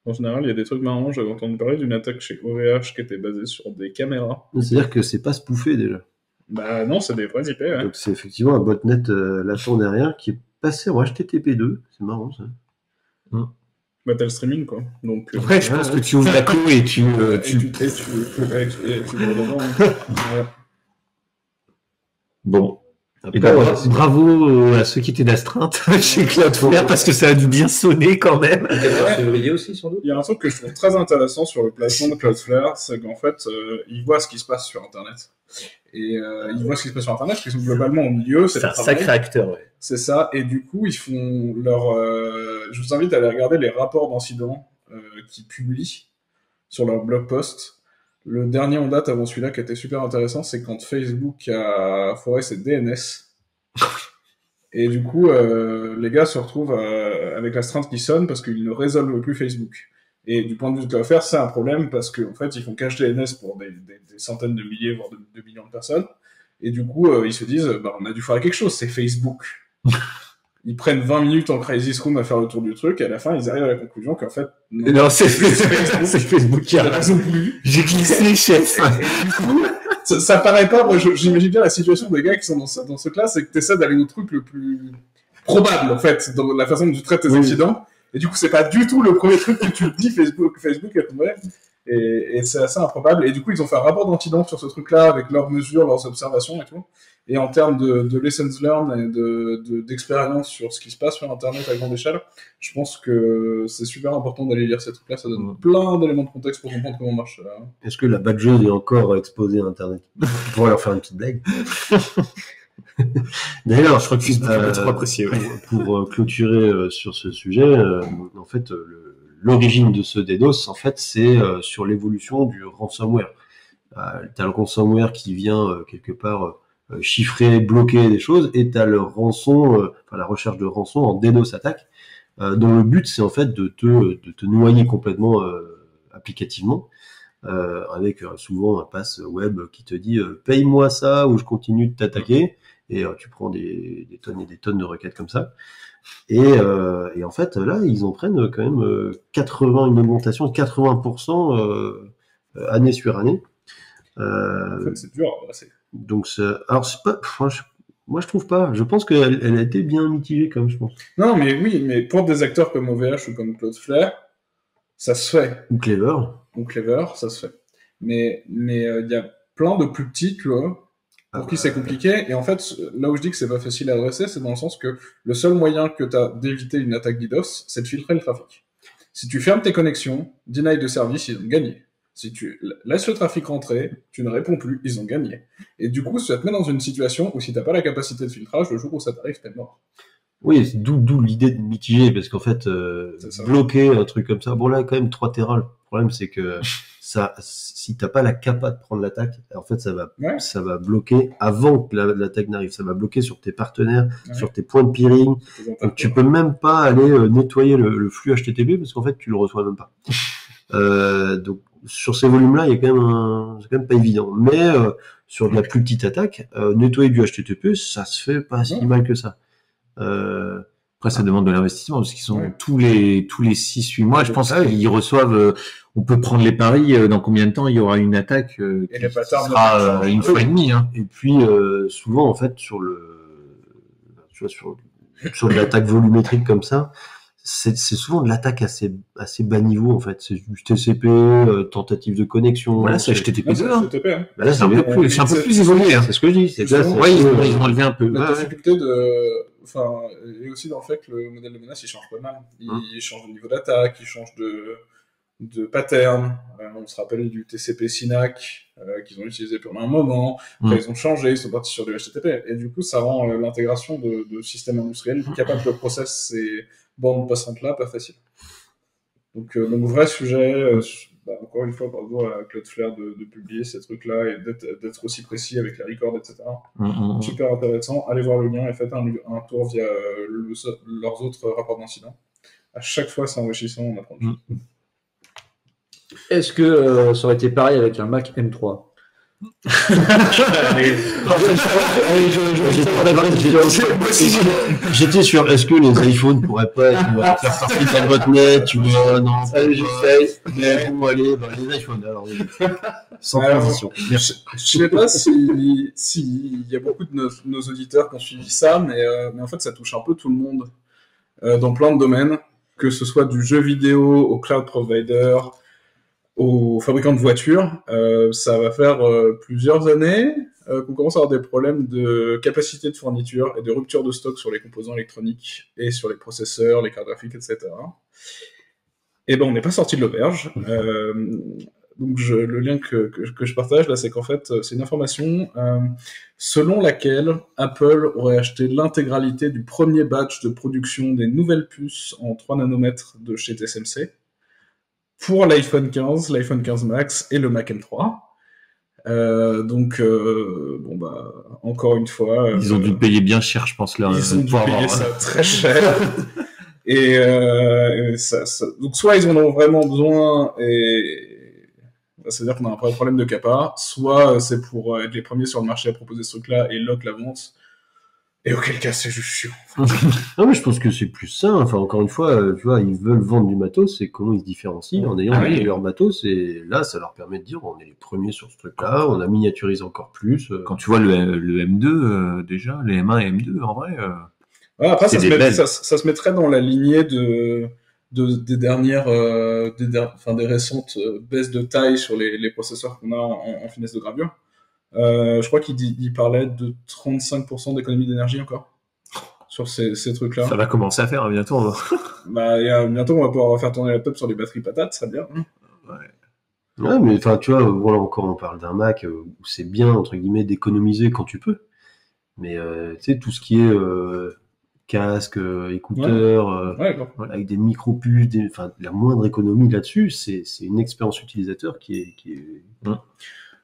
En général, il y a des trucs marrants. J'avais entendu parler d'une attaque chez OVH qui était basée sur des caméras. C'est-à-dire que c'est pas spoofé déjà. Bah non, c'est des vrais IP, ouais. Donc c'est effectivement un botnet latent derrière qui est passé en HTTP2. C'est marrant, ça. Bah t'as le streaming, quoi. Donc, après, je pense que tu ouvres la clé et tu Bon. Après, bravo à ceux qui étaient d'astreinte chez Cloudflare parce que ça a dû bien sonner quand même. Février aussi, sans doute. Il y a un truc que je trouve très intéressant sur le placement de Cloudflare, c'est qu'en fait, ils voient ce qui se passe sur Internet. Et ils voient ce qui se passe sur Internet, parce qu'ils sont globalement au milieu. C'est un sacré acteur, ouais. C'est ça, et du coup, ils font leur... je vous invite à aller regarder les rapports d'incidents qu'ils publient sur leur blog post. Le dernier en date avant celui-là qui était super intéressant, c'est quand Facebook a foré ses DNS. Et du coup, les gars se retrouvent avec l'astreinte qui sonne parce qu'ils ne résolvent plus Facebook. Et du point de vue de Cloudflare, c'est un problème parce qu'en fait, ils font cache DNS pour des centaines de milliers, voire de millions de personnes. Et du coup, ils se disent, on a dû faire quelque chose, c'est Facebook. Ils prennent 20 minutes en Crisis Room à faire le tour du truc, et à la fin, ils arrivent à la conclusion qu'en fait... Non, c'est Facebook qui a raison. J'ai glissé, chef. Du coup, ça paraît pas... Moi, j'imagine bien la situation des gars qui sont dans ce classe, c'est que t'essaies d'aller au truc le plus probable, en fait, dans la façon dont tu traites tes incidents. Et du coup, c'est pas du tout le premier truc que tu dis Facebook est tombé. Et c'est assez improbable. Et du coup, ils ont fait un rapport d'incident sur ce truc-là, avec leurs mesures, leurs observations et tout. Et en termes de lessons learned et d'expérience sur ce qui se passe sur Internet à grande échelle, je pense que c'est super important d'aller lire ces trucs-là. Ça donne plein d'éléments de contexte pour comprendre comment marche. Est-ce que la badgeuse est encore exposée à Internet? On pourrait leur faire une petite blague. D'ailleurs, je crois que Facebook pas trop apprécié. Pour clôturer sur ce sujet, en fait, l'origine de ce DDoS, en fait, c'est sur l'évolution du ransomware. T'as le ransomware qui vient quelque part chiffrer, bloquer des choses, et t'as le rançon, la recherche de rançon en DDoS attaque, dont le but c'est en fait de te noyer complètement applicativement, avec souvent un pass web qui te dit paye-moi ça ou je continue de t'attaquer, et tu prends des tonnes et des tonnes de requêtes comme ça. Et en fait là ils en prennent quand même une augmentation de 80% année sur année. En fait, c'est dur à brasser. Donc, alors c'est pas, moi je trouve pas. Je pense qu'elle a été bien mitigée comme je pense. Non, mais oui, mais pour des acteurs comme OVH ou comme Cloudflare, ça se fait. Ou Clever. Ou Clever, ça se fait. Mais il y a plein de plus petits, tu vois, pour qui c'est compliqué. Et en fait, là où je dis que c'est pas facile à adresser, c'est dans le sens que le seul moyen que tu as d'éviter une attaque DDoS, c'est de filtrer le trafic. Si tu fermes tes connexions, deny de service, ils ont gagné. Si tu laisses le trafic rentrer, tu ne réponds plus, ils ont gagné. Et du coup, ça te met dans une situation où si t'as pas la capacité de filtrage, le jour où ça t'arrive, t'es mort. Oui, d'où l'idée de mitiger, parce qu'en fait, bloquer un truc comme ça, bon là, quand même 3 Tera, le problème c'est que si t'as pas la capa de prendre l'attaque, en fait, ça va bloquer avant que l'attaque n'arrive, ça va bloquer sur tes partenaires, sur tes points de peering, donc tu peux même pas aller nettoyer le flux HTTP, parce qu'en fait, tu le reçois même pas. Donc, sur ces volumes-là, c'est quand même pas évident. Mais sur de la plus petite attaque, nettoyer du HTTP, ça se fait pas si mal que ça. Après, ça demande de l'investissement parce qu'ils sont tous les 6-8 mois. Je pense qu'ils reçoivent. On peut prendre les paris. Dans combien de temps il y aura une attaque qui sera une fois et demie. Hein. Et puis souvent, en fait, sur de l'attaque volumétrique comme ça. C'est souvent de l'attaque assez bas niveau en fait. C'est du TCP, tentative de connexion. Voilà, c'est HTTP 2. Hein. Bah là, c'est un peu plus évolué. Hein. C'est ce que je dis. Ils ont enlevé un peu. La difficulté et aussi dans le fait que le modèle de menace il change pas mal. Il change de niveau d'attaque, il change de pattern. On se rappelle du TCP SYNAC qu'ils ont utilisé pendant un moment. Après, ils ont changé, ils sont partis sur du HTTP. Et du coup, ça rend l'intégration de systèmes industriels capables de process ces bandes passantes là pas facile. Donc vrai sujet, encore une fois, bravo à Cloudflare de publier ces trucs-là et d'être aussi précis avec les records, etc. Super intéressant. Allez voir le lien et faites un tour via leurs autres rapports d'incidents. À chaque fois, c'est enrichissant, on apprend. Est-ce que ça aurait été pareil avec un Mac M3? J'étais sur est-ce que les iPhones pourraient pas faire partie de votre net, tu vois, non. Mais bon, allez, les iPhones, alors, sans transition. Je sais pas s'il y a beaucoup de nos auditeurs qui ont suivi ça, mais en fait, ça touche un peu tout le monde dans plein de domaines, que ce soit du jeu vidéo au cloud provider, aux fabricants de voitures. Ça va faire plusieurs années qu'on commence à avoir des problèmes de capacité de fourniture et de rupture de stock sur les composants électroniques et sur les processeurs, les cartes graphiques, etc. Et ben on n'est pas sorti de l'auberge. Donc le lien que je partage là, c'est qu'en fait c'est une information selon laquelle Apple aurait acheté l'intégralité du premier batch de production des nouvelles puces en 3 nanomètres de chez TSMC pour l'iPhone 15, l'iPhone 15 Max et le Mac M3. Encore une fois... ils ont dû payer bien cher, je pense, là. Ils ont dû payer ça très cher. Et donc soit ils en ont vraiment besoin et c'est-à-dire qu'on a un vrai problème de capa, soit c'est pour être les premiers sur le marché à proposer ce truc-là et lock la vente. Et auquel cas c'est juste chiant. Non, mais je pense que c'est plus ça. Enfin, encore une fois, tu vois, ils veulent vendre du matos, c'est comment ils se différencient en ayant leur matos. Et là, ça leur permet de dire, on est les premiers sur ce truc-là, on a miniaturisé encore plus. Quand tu vois le M2, déjà, les M1 et M2, en vrai... Ouais, après, ça se mettrait dans la lignée des dernières, des récentes baisses de taille sur les processeurs qu'on a en finesse de gravure. Je crois qu'il parlait de 35% d'économie d'énergie encore sur ces trucs-là. Ça va commencer à faire bientôt. Bientôt, on va pouvoir faire tourner la laptop sur des batteries patates, ça bien. Ouais, mais enfin, tu vois, voilà, encore on parle d'un Mac où c'est bien, entre guillemets, d'économiser quand tu peux. Mais tu sais, tout ce qui est casque, écouteurs, avec des micro-puces, la moindre économie là-dessus, c'est une expérience utilisateur qui est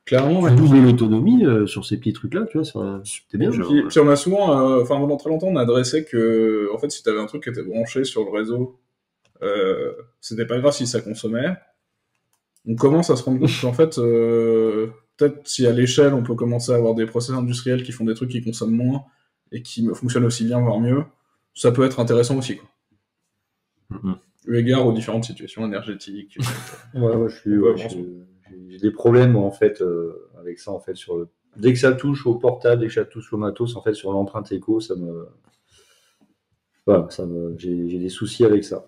clairement, doubler l'autonomie sur ces petits trucs-là, tu vois, c'était bien. Puis on a souvent, pendant très longtemps, on a adressé que, en fait, si t'avais un truc qui était branché sur le réseau, c'était pas grave si ça consommait. On commence à se rendre compte qu'en fait, peut-être si à l'échelle, on peut commencer à avoir des process industriels qui font des trucs qui consomment moins et qui fonctionnent aussi bien, voire mieux, ça peut être intéressant aussi, quoi. Eu égard aux différentes situations énergétiques. J'ai des problèmes en fait avec ça en fait dès que ça touche au portable, dès que ça touche au matos en fait sur l'empreinte éco, j'ai des soucis avec ça.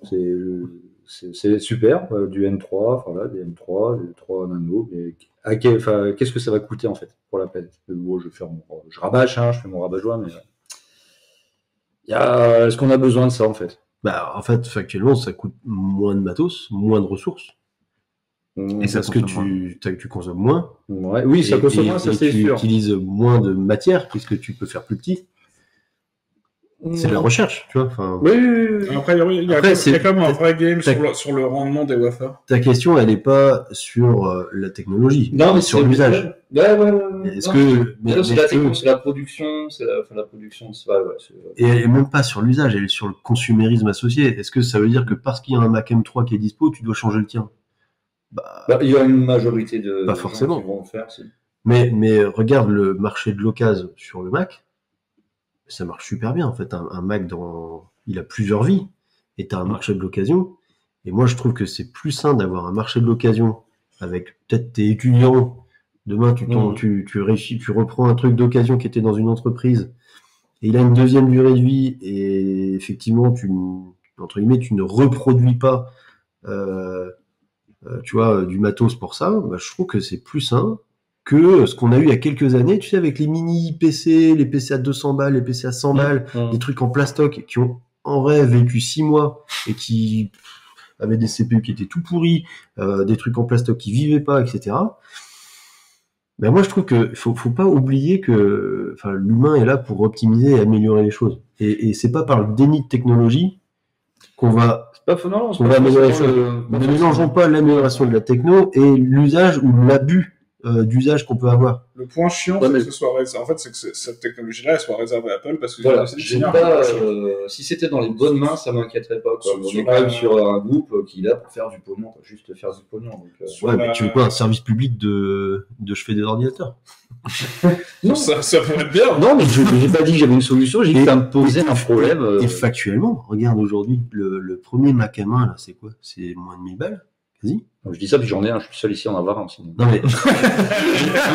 C'est super du N3, enfin là des M3, des 3 nano, mais qu'est-ce que ça va coûter en fait pour la planète? Je rabâche, je fais mon rabat-joie, mais est-ce qu'on a besoin de ça en fait? Bah en fait factuellement ça coûte moins de matos, moins de ressources. Et c'est parce que tu consommes moins. Ouais, oui, ça consomme moins, ça c'est sûr. Tu utilises moins de matière puisque tu peux faire plus petit. C'est de la recherche, tu vois. Enfin... Oui. Après, il y a quand même un vrai game sur le rendement des wafers. Ta question, elle n'est pas sur la technologie, non, mais sur l'usage. Ouais. Est-ce que c'est la production, c'est la production. Et elle est même pas sur l'usage, elle est sur le consumérisme associé. Est-ce que ça veut dire que parce qu'il y a un Mac M3 qui est dispo, tu dois changer le tien? Il y a une majorité de pas forcément. Qui vont le faire. Mais regarde le marché de l'occasion sur le Mac, ça marche super bien en fait. Un Mac il a plusieurs vies et tu as un marché de l'occasion. Et moi je trouve que c'est plus sain d'avoir un marché de l'occasion avec peut-être tes étudiants. Demain tu reprends un truc d'occasion qui était dans une entreprise et il a une deuxième durée de vie et effectivement entre guillemets tu ne reproduis pas tu vois, du matos pour ça, je trouve que c'est plus sain que ce qu'on a eu il y a quelques années, tu sais, avec les mini PC, les PC à 200 balles, les PC à 100 balles, des trucs en plastoc qui ont en vrai vécu 6 mois et qui avaient des CPU qui étaient tout pourris, des trucs en plastoc qui vivaient pas, etc. Ben moi je trouve que faut pas oublier que l'humain est là pour optimiser et améliorer les choses. Et c'est pas par le déni de technologie qu'on va améliorer les choses. Ne mélangeons pas l'amélioration de la techno et l'usage ou l'abus d'usage qu'on peut avoir. Le point chiant, c'est que ce soit réservé. En fait, c'est que cette technologie-là, elle soit réservée à Apple parce que si c'était dans les bonnes mains, ça m'inquiéterait pas. On est quand même sur un groupe qui est là pour faire du pognon, juste faire du pognon. Donc, mais tu veux quoi, un service public de je fais des ordinateurs? Non, ça peut être bien. Non, mais je n'ai pas dit que j'avais une solution, j'ai dit que ça me posait un problème. Et factuellement, regarde aujourd'hui, le premier Mac à main, là, c'est quoi? C'est moins de 1000 balles? Vas-y. Je dis ça, puis j'en ai un, je suis seul ici à en avoir un. Non, mais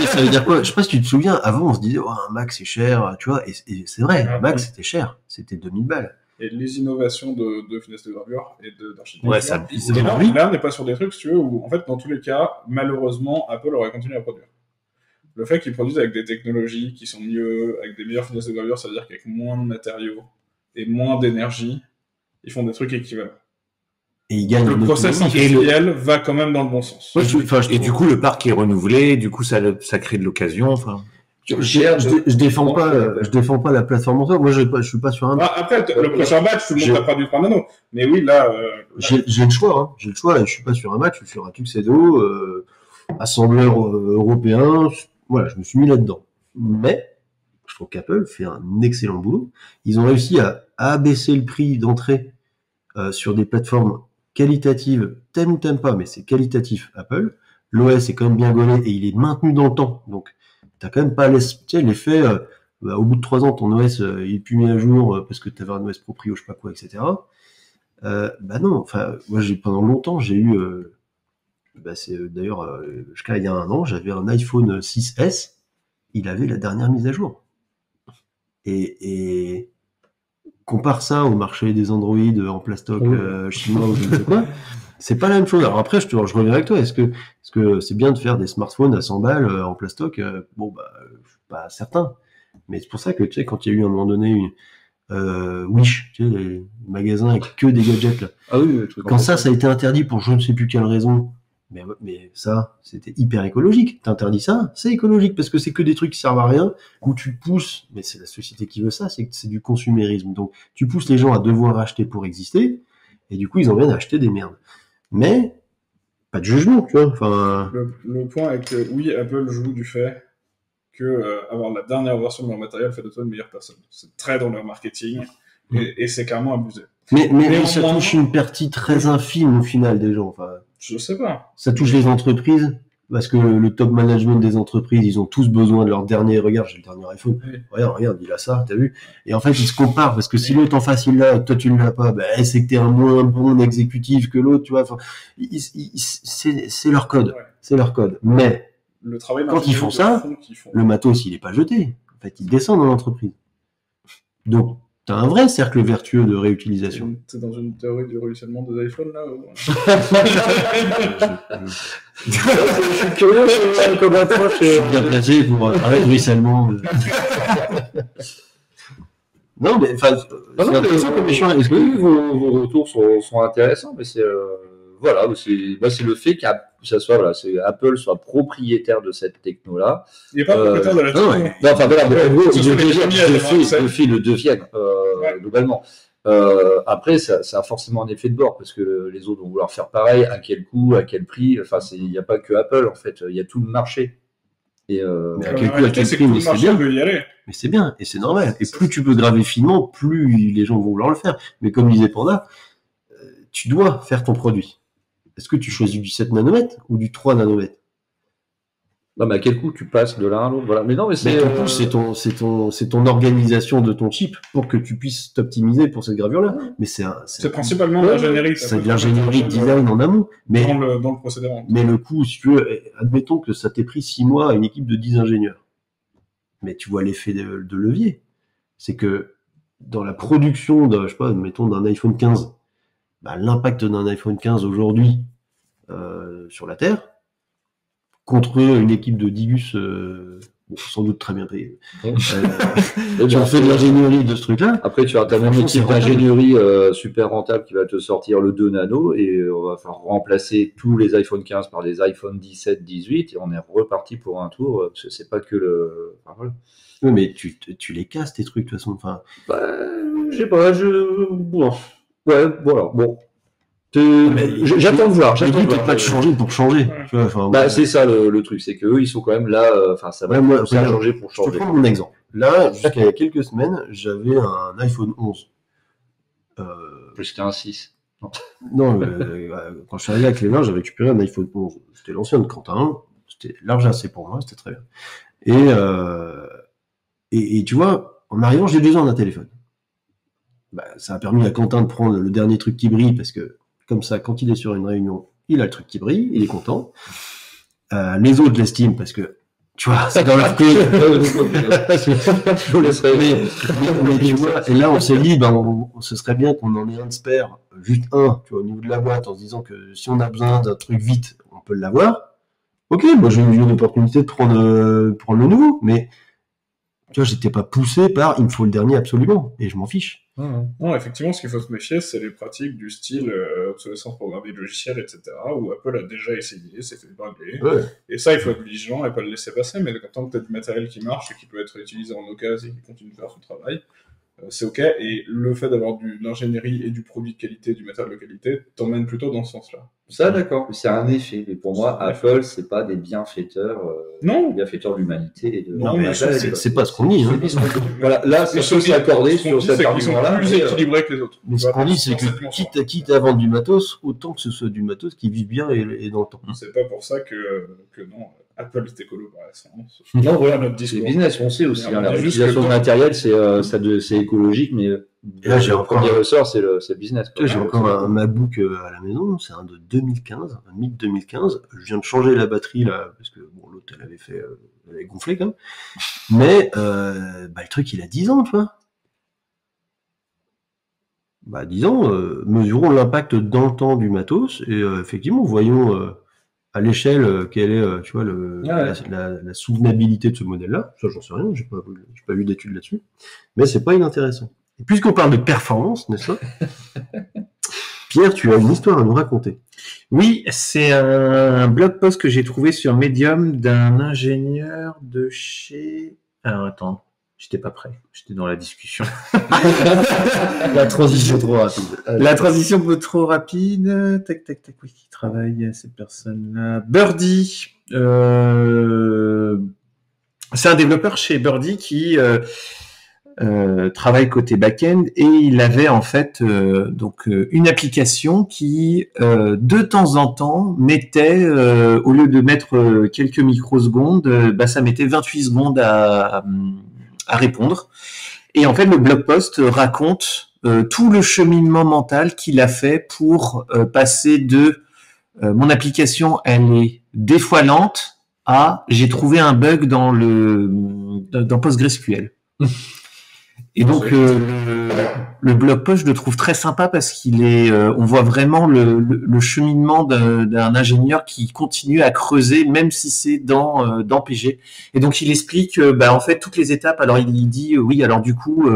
ça veut dire quoi? Je sais pas si tu te souviens, avant, on se disait, un Mac, c'est cher, tu vois, et c'est vrai, un Mac, c'était cher. C'était 2000 balles. Et les innovations de finesse de gravure et d'architecture. Ouais, ça, là, on n'est pas sur des trucs, si tu veux, où, en fait, dans tous les cas, malheureusement, Apple aurait continué à produire. Le fait qu'ils produisent avec des technologies qui sont mieux, avec des meilleures finesses de gravure, ça veut dire qu'avec moins de matériaux et moins d'énergie, ils font des trucs équivalents. Et ils gagnent le process industriel va quand même dans le bon sens. Et du coup, le parc est renouvelé, du coup, ça crée de l'occasion. Je défends pas la plateforme en soi. Moi, je suis pas sur un. Après, le prochain batch, tout le monde n'a pas du 3 nano. Mais oui, là. J'ai le choix. J'ai le choix. Et je suis pas sur un match. Je suis sur un Tuxedo, assembleur européen. Voilà, je me suis mis là-dedans. Mais je trouve qu'Apple fait un excellent boulot. Ils ont réussi à abaisser le prix d'entrée sur des plateformes qualitatives, t'aimes ou t'aimes pas, mais c'est qualitatif Apple. L'OS est quand même bien gaulé et il est maintenu dans le temps. Donc, t'as quand même pas l'effet, au bout de 3 ans, ton OS, il est plus mis à jour parce que t'avais un OS proprio, je sais pas quoi, etc. Non, enfin, moi, pendant longtemps, j'ai eu, c'est d'ailleurs, jusqu'à il y a 1 an, j'avais un iPhone 6S, il avait la dernière mise à jour. Et compare ça au marché des Android en plastoc chinois ou je ne sais quoi, c'est pas la même chose. Alors après, je reviens avec toi. Est-ce que c'est bien de faire des smartphones à 100 balles en plastoc? Je suis pas certain. Mais c'est pour ça que, tu sais, quand il y a eu à un moment donné Wish, tu sais, les magasins avec que des gadgets, là. Ah oui, Quand ça a été interdit pour je ne sais plus quelle raison, mais ça, c'était hyper écologique. T'interdis ça, c'est écologique parce que c'est que des trucs qui servent à rien, où tu pousses, mais c'est la société qui veut ça, c'est du consumérisme. Donc, tu pousses les gens à devoir acheter pour exister, et du coup, ils en viennent à acheter des merdes. Mais, pas de jugement, tu vois. Enfin... Le point est que, oui, Apple joue du fait que avoir la dernière version de leur matériel fait de toi une meilleure personne. C'est très dans leur marketing, et c'est clairement abusé. Mais ça touche une partie très infime au final des gens. Enfin, je sais pas. Ça touche les entreprises parce que le top management des entreprises, ils ont tous besoin de leur dernier. Regarde, j'ai le dernier iPhone. Oui. Regarde, il a ça, t'as vu? Et en fait, ils se comparent parce que si l'autre en face il l'a, toi tu ne l'as pas, c'est que t'es un moins bon exécutif que l'autre, tu vois. Enfin, c'est leur code, c'est leur code. Mais le travail quand ils font ça, le matos il est pas jeté. En fait, il descend dans l'entreprise. Donc t'as un vrai cercle vertueux de réutilisation. T'es dans une théorie du ruissellement des iPhones, là ou... Je suis curieux comme approche. Je suis bien placé pour parler de ruissellement. Non, mais enfin, c'est intéressant comme échange. Est-ce que vos retours sont intéressants, mais c'est voilà, c'est le fait Apple soit propriétaire de cette techno-là. Il n'est pas propriétaire de la techno. Non, enfin voilà, le deviennent globalement. Après, ça a forcément un effet de bord parce que les autres vont vouloir faire pareil. À quel coût, à quel prix? Enfin, il n'y a pas que Apple en fait. Il y a tout le marché. Mais à quel coût, à quel prix? Mais c'est bien. Mais c'est bien et c'est normal. Et plus tu peux graver finement, plus les gens vont vouloir le faire. Mais comme disait Panda, tu dois faire ton produit. Est-ce que tu choisis du 7 nanomètres ou du 3 nanomètres? Non, mais à quel coup tu passes de l'un à l'autre? Voilà. Mais non, mais c'est c'est ton organisation de ton chip pour que tu puisses t'optimiser pour cette gravure-là. Mais c'est principalement l'ingénierie. C'est de l'ingénierie de design en amont. Mais dans le procédé. Mais le coût, si tu veux, admettons que ça t'ait pris 6 mois à une équipe de 10 ingénieurs. Mais tu vois l'effet de levier. C'est que dans la production je sais pas, mettons d'un iPhone 15, l'impact d'un iPhone 15 aujourd'hui sur la Terre, contre une équipe de Digus, sans doute très bien payée, qui ont fait de l'ingénierie de ce truc-là. Après, tu as ta même équipe d'ingénierie super rentable qui va te sortir le 2 nano et on va faire remplacer tous les iPhone 15 par des iPhone 17, 18 et on est reparti pour un tour. Parce que c'est pas que le... Enfin, voilà. Oui, mais tu les casses tes trucs de toute façon. Enfin... je sais pas, bon. Ouais, voilà, bon. J'attends de voir. J'attends pas de changer pour changer. Tu vois, c'est ça le truc, c'est qu'eux ils sont quand même là. Enfin, ça va changer pour changer. Je vais prendre mon exemple. Là, jusqu'à il y a quelques semaines, j'avais un iPhone 11. Plus qu'un 6. Non, quand je suis arrivé avec les mains, j'ai récupéré un iPhone 11. C'était l'ancien de Quentin. C'était large assez pour moi, c'était très bien. Et tu vois, en arrivant, j'ai besoin d'un téléphone. Ça a permis à Quentin de prendre le dernier truc qui brille parce que comme ça, quand il est sur une réunion, il a le truc qui brille, il est content. Les autres l'estiment parce que, tu vois, c'est dans leur code. Je vous laisserai. Mais tu vois, et là, on s'est dit, ce serait bien qu'on en ait un de spare, juste un, tu vois, au niveau de la boîte, en se disant que si on a besoin d'un truc vite, on peut l'avoir. Ok, moi j'ai eu une opportunité de prendre le nouveau, mais tu vois, j'étais pas poussé par il me faut le dernier absolument, et je m'en fiche. Non, effectivement, ce qu'il faut se méfier, c'est les pratiques du style obsolescence programmée de logiciels, etc., où Apple a déjà essayé, s'est fait bugler. Ouais. Et ça, il faut être vigilant et pas le laisser passer, mais tant que tu as du matériel qui marche et qui peut être utilisé en occasion et qui continue de faire son travail, c'est ok. Et le fait d'avoir de l'ingénierie et du produit de qualité, du matériel de qualité, t'emmène plutôt dans ce sens-là. Ça, d'accord. C'est un effet. Mais pour moi, Apple, c'est pas des bienfaiteurs, Non. bienfaiteurs de l'humanité et de. Non, mais c'est pas ce qu'on dit. Hein. Voilà, là, ça peut s'accorder sur cet Ils sont argument-là. plus équilibrés que les autres. Mais ce qu'on dit, c'est que quitte à vendre du matos, autant que ce soit du matos qui vive bien et dans le temps. C'est pas pour ça que non, Apple est écolo par essence. Non, voilà, notre c'est discours. business, on sait aussi. Mais on La dit juste réutilisation que- de matériel, c'est écologique, mais là, j'ai le encore premier un- ressort, c'est le business. Tu vois, j'ai encore un MacBook à la maison, c'est un de 2015, un mid 2015. Je viens de changer la batterie là, parce que bon, l'autre elle avait gonflé quand même. Mais le truc il a 10 ans, tu vois. 10 ans, mesurons l'impact dans le temps du matos et effectivement, voyons à l'échelle quelle est, tu vois, la soutenabilité de ce modèle-là. Ça, j'en sais rien, j'ai pas vu d'études là-dessus. Mais c'est pas inintéressant. Et puisqu'on parle de performance, n'est-ce pas? Pierre, tu as une histoire à nous raconter. Oui, c'est un blog post que j'ai trouvé sur Medium d'un ingénieur de chez... Alors attends, j'étais pas prêt, j'étais dans la discussion. La transition trop rapide. La transition peut trop rapide. Tac, tac, tac. Oui, qui travaille cette personne-là. Birdie. C'est un développeur chez Birdie qui travaille côté back-end et il avait en fait une application qui de temps en temps mettait au lieu de mettre quelques microsecondes, ça mettait 28 secondes à répondre. Et en fait, le blog post raconte tout le cheminement mental qu'il a fait pour passer de mon application, elle est des fois lente à j'ai trouvé un bug dans PostgreSQL. Et donc le blog post, je le trouve très sympa parce qu'il est, on voit vraiment le cheminement d'un ingénieur qui continue à creuser, même si c'est dans PG. Et donc il explique, en fait toutes les étapes. Alors il dit oui, alors du coup.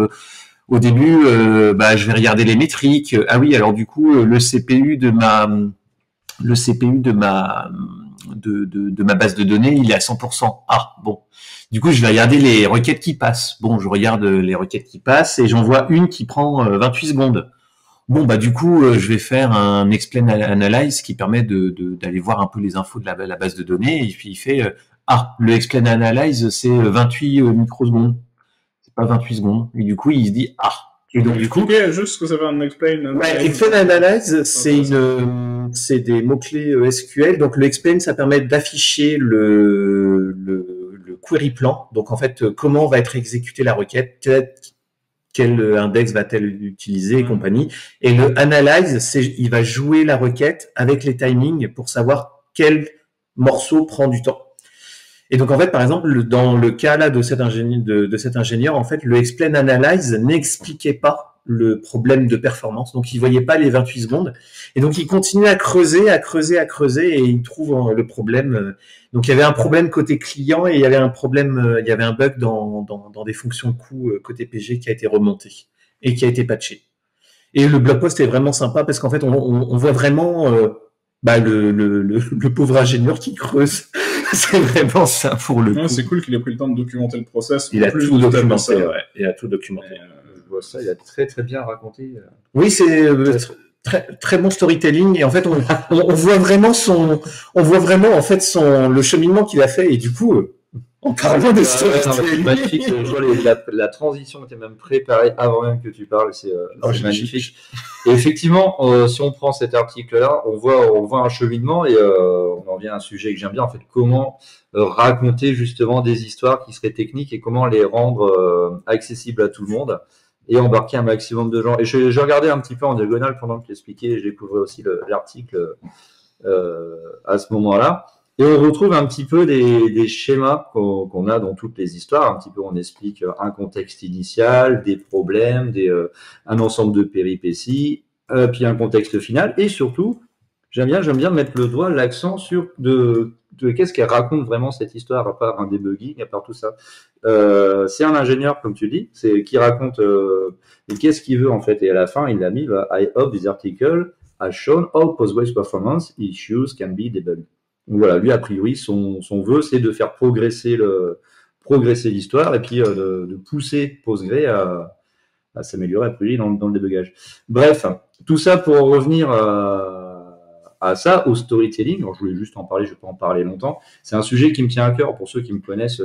Au début, je vais regarder les métriques. Ah oui, alors du coup, le CPU de ma base de données, il est à 100%. Ah bon. Du coup, je vais regarder les requêtes qui passent. Bon, je regarde les requêtes qui passent et j'en vois une qui prend 28 secondes. Bon, du coup, je vais faire un explain analyze qui permet d'aller voir un peu les infos de la base de données. Et puis il fait le explain analyze, c'est 28 microsecondes. Pas 28 secondes. Et du coup, il se dit, Et donc, du coup. Ok, juste ce que ça fait un explain. Explain analyze, c'est des mots-clés SQL. Donc, le explain, ça permet d'afficher le query plan. Donc, en fait, comment va être exécutée la requête, quel index va-t-elle utiliser et compagnie. Et le analyze, il va jouer la requête avec les timings pour savoir quel morceau prend du temps. Et donc, en fait, par exemple, dans le cas là de cet ingénieur, en fait, le explain analyze n'expliquait pas le problème de performance. Donc, il voyait pas les 28 secondes. Et donc, il continue à creuser, et il trouve le problème. Donc, il y avait un problème côté client et il y avait un bug dans des fonctions de coût côté PG qui a été remonté et qui a été patché. Et le blog post est vraiment sympa parce qu'en fait, on voit vraiment le pauvre ingénieur qui creuse. C'est vraiment ça pour le coup. C'est cool qu'il ait pris le temps de documenter le process. Il a tout documenté, Il a tout documenté. Je vois ça, il a très très bien raconté. Oui, c'est très très bon storytelling et en fait on voit vraiment le cheminement qu'il a fait et du coup en parlant de storytelling. Magnifique, je vois la transition était même préparée avant même que tu parles, c'est magnifique. Et effectivement, si on prend cet article-là, on voit un cheminement et on en vient à un sujet que j'aime bien, en fait, comment raconter justement des histoires qui seraient techniques et comment les rendre accessibles à tout le monde et embarquer un maximum de gens. Et je regardais un petit peu en diagonale pendant que tu expliquais, j'ai découvert aussi l'article à ce moment-là. Et on retrouve un petit peu des schémas qu'on a dans toutes les histoires. Un petit peu, on explique un contexte initial, des problèmes, un ensemble de péripéties, puis un contexte final. Et surtout, j'aime bien mettre l'accent sur de qu'est-ce qu'elle raconte vraiment cette histoire, à part un debugging, à part tout ça. C'est un ingénieur, comme tu dis, qui raconte qu'est-ce qu'il veut en fait. Et à la fin, il a mis I hope this article has shown how Postgres performance issues can be debugged. Donc voilà, lui, a priori, son vœu, c'est de faire progresser l'histoire et puis de pousser Postgre à s'améliorer, à produire dans le débugage. Bref, tout ça pour en revenir à ça, au storytelling. Alors, je voulais juste en parler, je vais pas en parler longtemps. C'est un sujet qui me tient à cœur. Pour ceux qui me connaissent,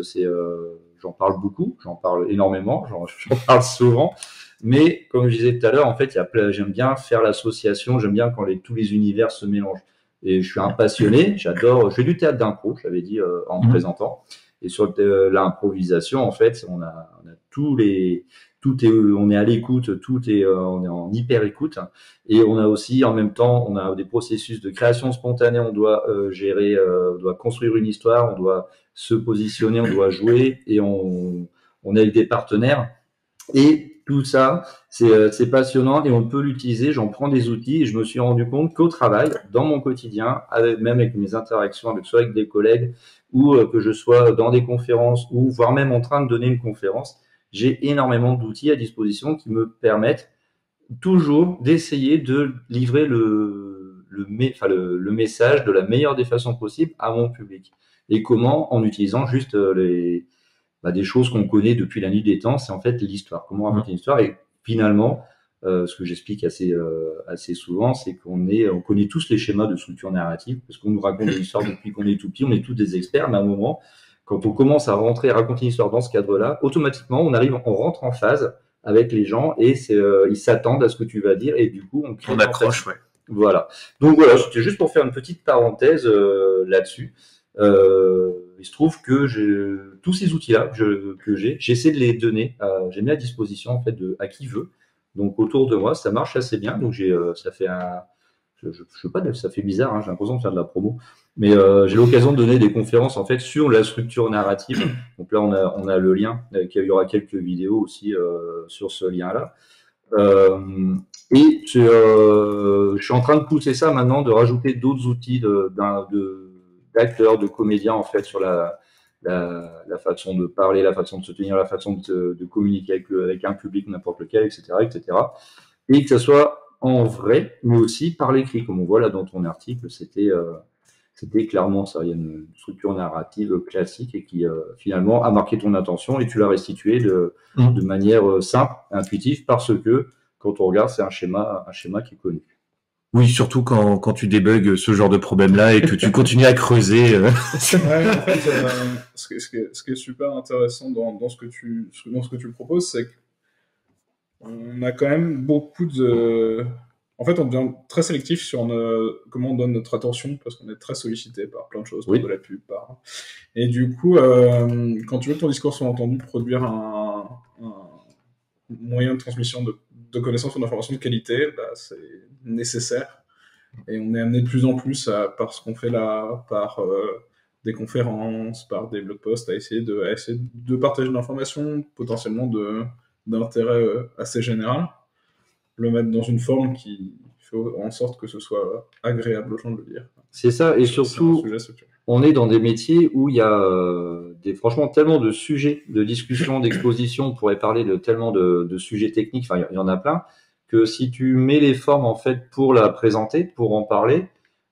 j'en parle beaucoup, j'en parle énormément, j'en parle souvent. Mais comme je disais tout à l'heure, en fait, j'aime bien faire l'association, j'aime bien quand tous les univers se mélangent. Et je suis un passionné, j'adore, je fais du théâtre d'impro, je l'avais dit en me présentant. Et sur l'improvisation, en fait, on a on est à l'écoute, on est en hyper écoute. Et on a aussi, en même temps, on a des processus de création spontanée, on doit gérer, on doit construire une histoire, on doit se positionner, on doit jouer, et on est avec des partenaires. Et tout ça, c'est passionnant et on peut l'utiliser. J'en prends des outils et je me suis rendu compte qu'au travail, dans mon quotidien, même avec mes interactions, soit avec des collègues ou que je sois dans des conférences ou voire même en train de donner une conférence, j'ai énormément d'outils à disposition qui me permettent toujours d'essayer de livrer le message de la meilleure des façons possibles à mon public. Et comment? En utilisant juste des choses qu'on connaît depuis la nuit des temps, c'est en fait l'histoire. Comment raconter une histoire? Et finalement, ce que j'explique assez souvent, c'est on connaît tous les schémas de structure narrative, parce qu'on nous raconte des histoires depuis qu'on est tout petit, on est tous des experts, mais à un moment, quand on commence à raconter une histoire dans ce cadre-là, automatiquement, on rentre en phase avec les gens et ils s'attendent à ce que tu vas dire et du coup, on accroche, ouais. Voilà. Donc voilà, c'était juste pour faire une petite parenthèse là-dessus. Il se trouve que tous ces outils-là que j'essaie de les donner, j'ai mis à disposition en fait à qui veut. Donc autour de moi, ça marche assez bien. Donc ça fait je sais pas, ça fait bizarre, hein, j'ai l'impression de faire de la promo, mais j'ai l'occasion de donner des conférences en fait sur la structure narrative. Donc là, on a le lien, il y aura quelques vidéos aussi sur ce lien-là. Et je suis en train de pousser ça maintenant, de rajouter d'autres outils d'acteurs, de comédiens en fait sur la façon de parler, la façon de se tenir, la façon de communiquer avec un public n'importe lequel, etc., etc. Et que ça soit en vrai, mais aussi par l'écrit, comme on voit là dans ton article, c'était clairement ça. Il y a une structure narrative classique et qui finalement a marqué ton attention et tu l'as restitué de manière simple, intuitive, parce que quand on regarde, c'est un schéma qui est connu. Oui, surtout quand tu débugs ce genre de problème-là et que tu continues à creuser. Ouais, en fait, ce qui est super intéressant dans ce que tu proposes, c'est qu'on a quand même beaucoup de... En fait, on devient très sélectif sur comment on donne notre attention, parce qu'on est très sollicité par plein de choses, par de la pub, Et du coup, quand tu veux que ton discours soit entendu, produire un moyen de transmission de connaissances ou d'informations de qualité, c'est nécessaire. Et on est amené de plus en plus, par ce qu'on fait là, par des conférences, par des blog posts, à essayer de partager de l'information, potentiellement d'intérêt assez général, le mettre dans une forme qui fait en sorte que ce soit agréable aux gens de le lire. C'est ça, et surtout, on est dans des métiers où il y a franchement tellement de sujets de discussion, d'exposition, on pourrait parler de tellement de sujets techniques, enfin il y en a plein, que si tu mets les formes en fait pour la présenter, pour en parler,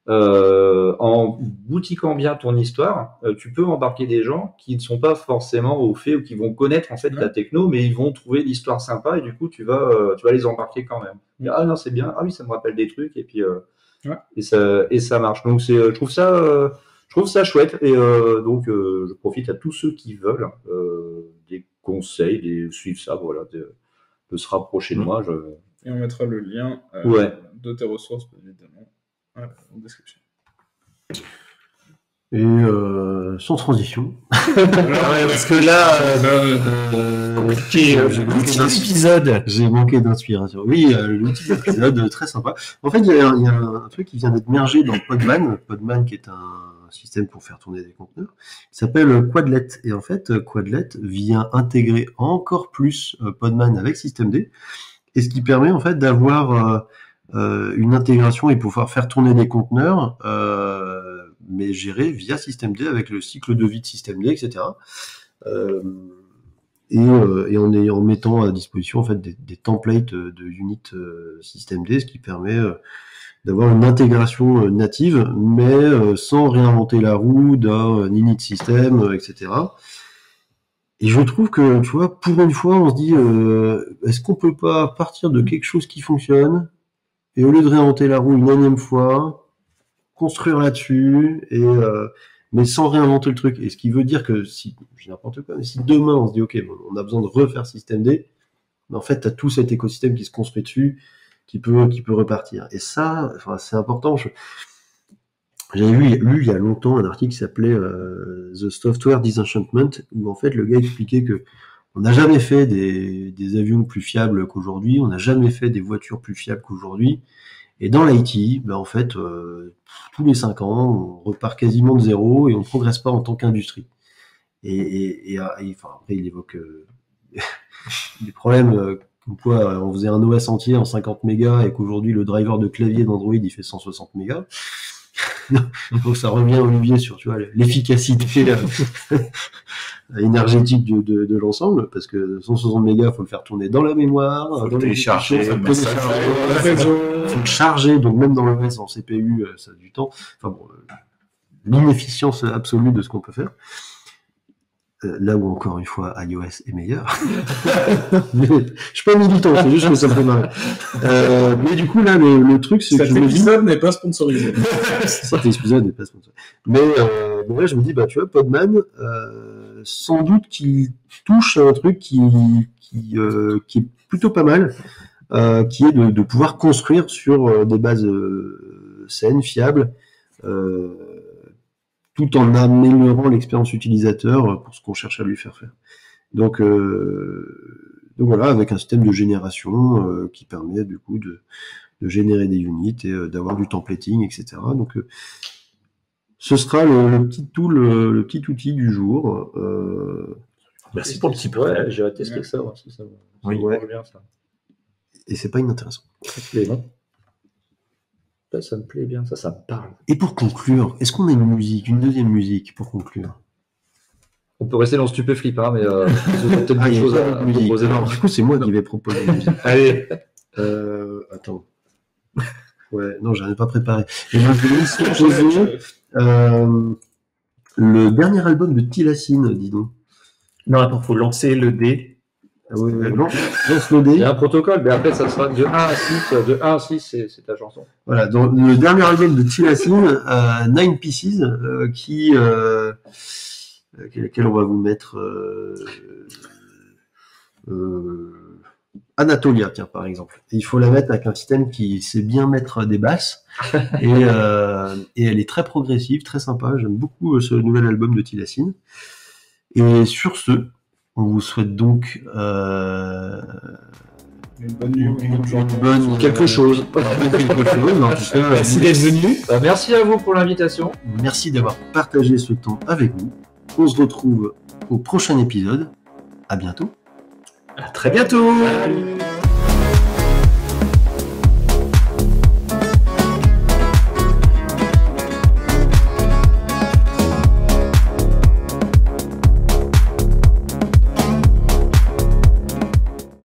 en boutiquant bien ton histoire, tu peux embarquer des gens qui ne sont pas forcément au fait ou qui vont connaître en fait la techno, mais ils vont trouver l'histoire sympa et du coup tu vas les embarquer quand même. Ah non, c'est bien, ah oui, ça me rappelle des trucs et puis et ça marche. Donc je trouve ça chouette et donc je profite à tous ceux qui veulent des conseils, suivre ça, voilà, de se rapprocher de moi. Et on mettra le lien de tes ressources, évidemment, en description. Et sans transition. Parce que là, l'outil d'épisode. J'ai manqué d'inspiration. Oui, l'outil d'épisode, très sympa. En fait, il y a un truc qui vient d'être mergé dans Podman. Podman, qui est un système pour faire tourner des conteneurs, qui s'appelle Quadlet. Et en fait, Quadlet vient intégrer encore plus Podman avec systemd. Et ce qui permet en fait d'avoir une intégration et pouvoir faire tourner des conteneurs, mais gérés via systemd avec le cycle de vie de systemd, etc. Et en mettant à disposition en fait des templates de unit systemd, ce qui permet d'avoir une intégration native, mais sans réinventer la roue d'un init system, etc. Et je trouve que, tu vois, pour une fois, on se dit, est-ce qu'on peut pas partir de quelque chose qui fonctionne, et au lieu de réinventer la roue une énième fois, construire là-dessus, mais sans réinventer le truc. Et ce qui veut dire que si, j'ai n'importe quoi, mais si demain on se dit, ok, bon, on a besoin de refaire système D, mais en fait, t'as tout cet écosystème qui se construit dessus, qui peut repartir. Et ça, enfin, c'est important. J'avais lu il y a longtemps un article qui s'appelait The Software Disenchantment, où en fait le gars expliquait que on n'a jamais fait des avions plus fiables qu'aujourd'hui, on n'a jamais fait des voitures plus fiables qu'aujourd'hui. Et dans l'IT, ben en fait, tous les 5 ans, on repart quasiment de zéro et on ne progresse pas en tant qu'industrie. Enfin, après, il évoque des problèmes comme quoi on faisait un OS entier en 50 mégas et qu'aujourd'hui le driver de clavier d'Android il fait 160 mégas. Donc ça revient, Olivier, sur, tu vois, l'efficacité énergétique de l'ensemble, parce que 160 mégas, faut le faire tourner dans la mémoire, faut le télécharger, faut le charger, donc même dans l'OS en CPU, ça a du temps. Enfin bon, l'inefficience absolue de ce qu'on peut faire. Là où, encore une fois, iOS est meilleur. Mais, je suis pas militant, c'est juste que ça me fait marrer. Mais du coup, là, le truc, c'est que cet épisode n'est pas sponsorisé. Cet épisode n'est pas sponsorisé. Mais là, je me dis, bah, tu vois, Podman, sans doute qu'il touche à un truc qui est plutôt pas mal, qui est de pouvoir construire sur des bases saines, fiables, tout en améliorant l'expérience utilisateur pour ce qu'on cherche à lui faire faire. Donc voilà, avec un système de génération qui permet du coup de générer des units et d'avoir du templating, etc. Donc ce sera le petit tool, le petit outil du jour. Merci pour le petit peu. Ouais, j'irai tester ça. Ouais, ça Oui, ouais. Bien, ça. Et c'est pas inintéressant. Ça te plaît, non? Ça me plaît bien, ça me parle. Et pour conclure, est-ce qu'on a une musique, une deuxième musique pour conclure? On peut rester dans Stupéflip, hein, mais peut-être des choses à proposer. Alors, du coup, c'est moi qui vais proposer la musique. Allez. Attends. Ouais, non, j'en ai pas préparé. Et je vais proposer le dernier album de Tilacine, dis donc. Non, attends, faut lancer le dé. Ah oui, lance le dé. Il y a un protocole, mais après, ça sera de 1 à 6. De 1 à 6, c'est ta chanson. Voilà, dans le dernier album de Tilacine, Nine Pieces, laquelle on va vous mettre Anatolia, tiens, par exemple. Et il faut la mettre avec un système qui sait bien mettre des basses, et elle est très progressive, très sympa. J'aime beaucoup ce nouvel album de Tilacine. Et sur ce, on vous souhaite donc Une bonne nuit, quelque chose. Merci d'être venu. Merci à vous pour l'invitation. Merci d'avoir partagé ce temps avec nous. On se retrouve au prochain épisode. À bientôt. À très bientôt. Salut.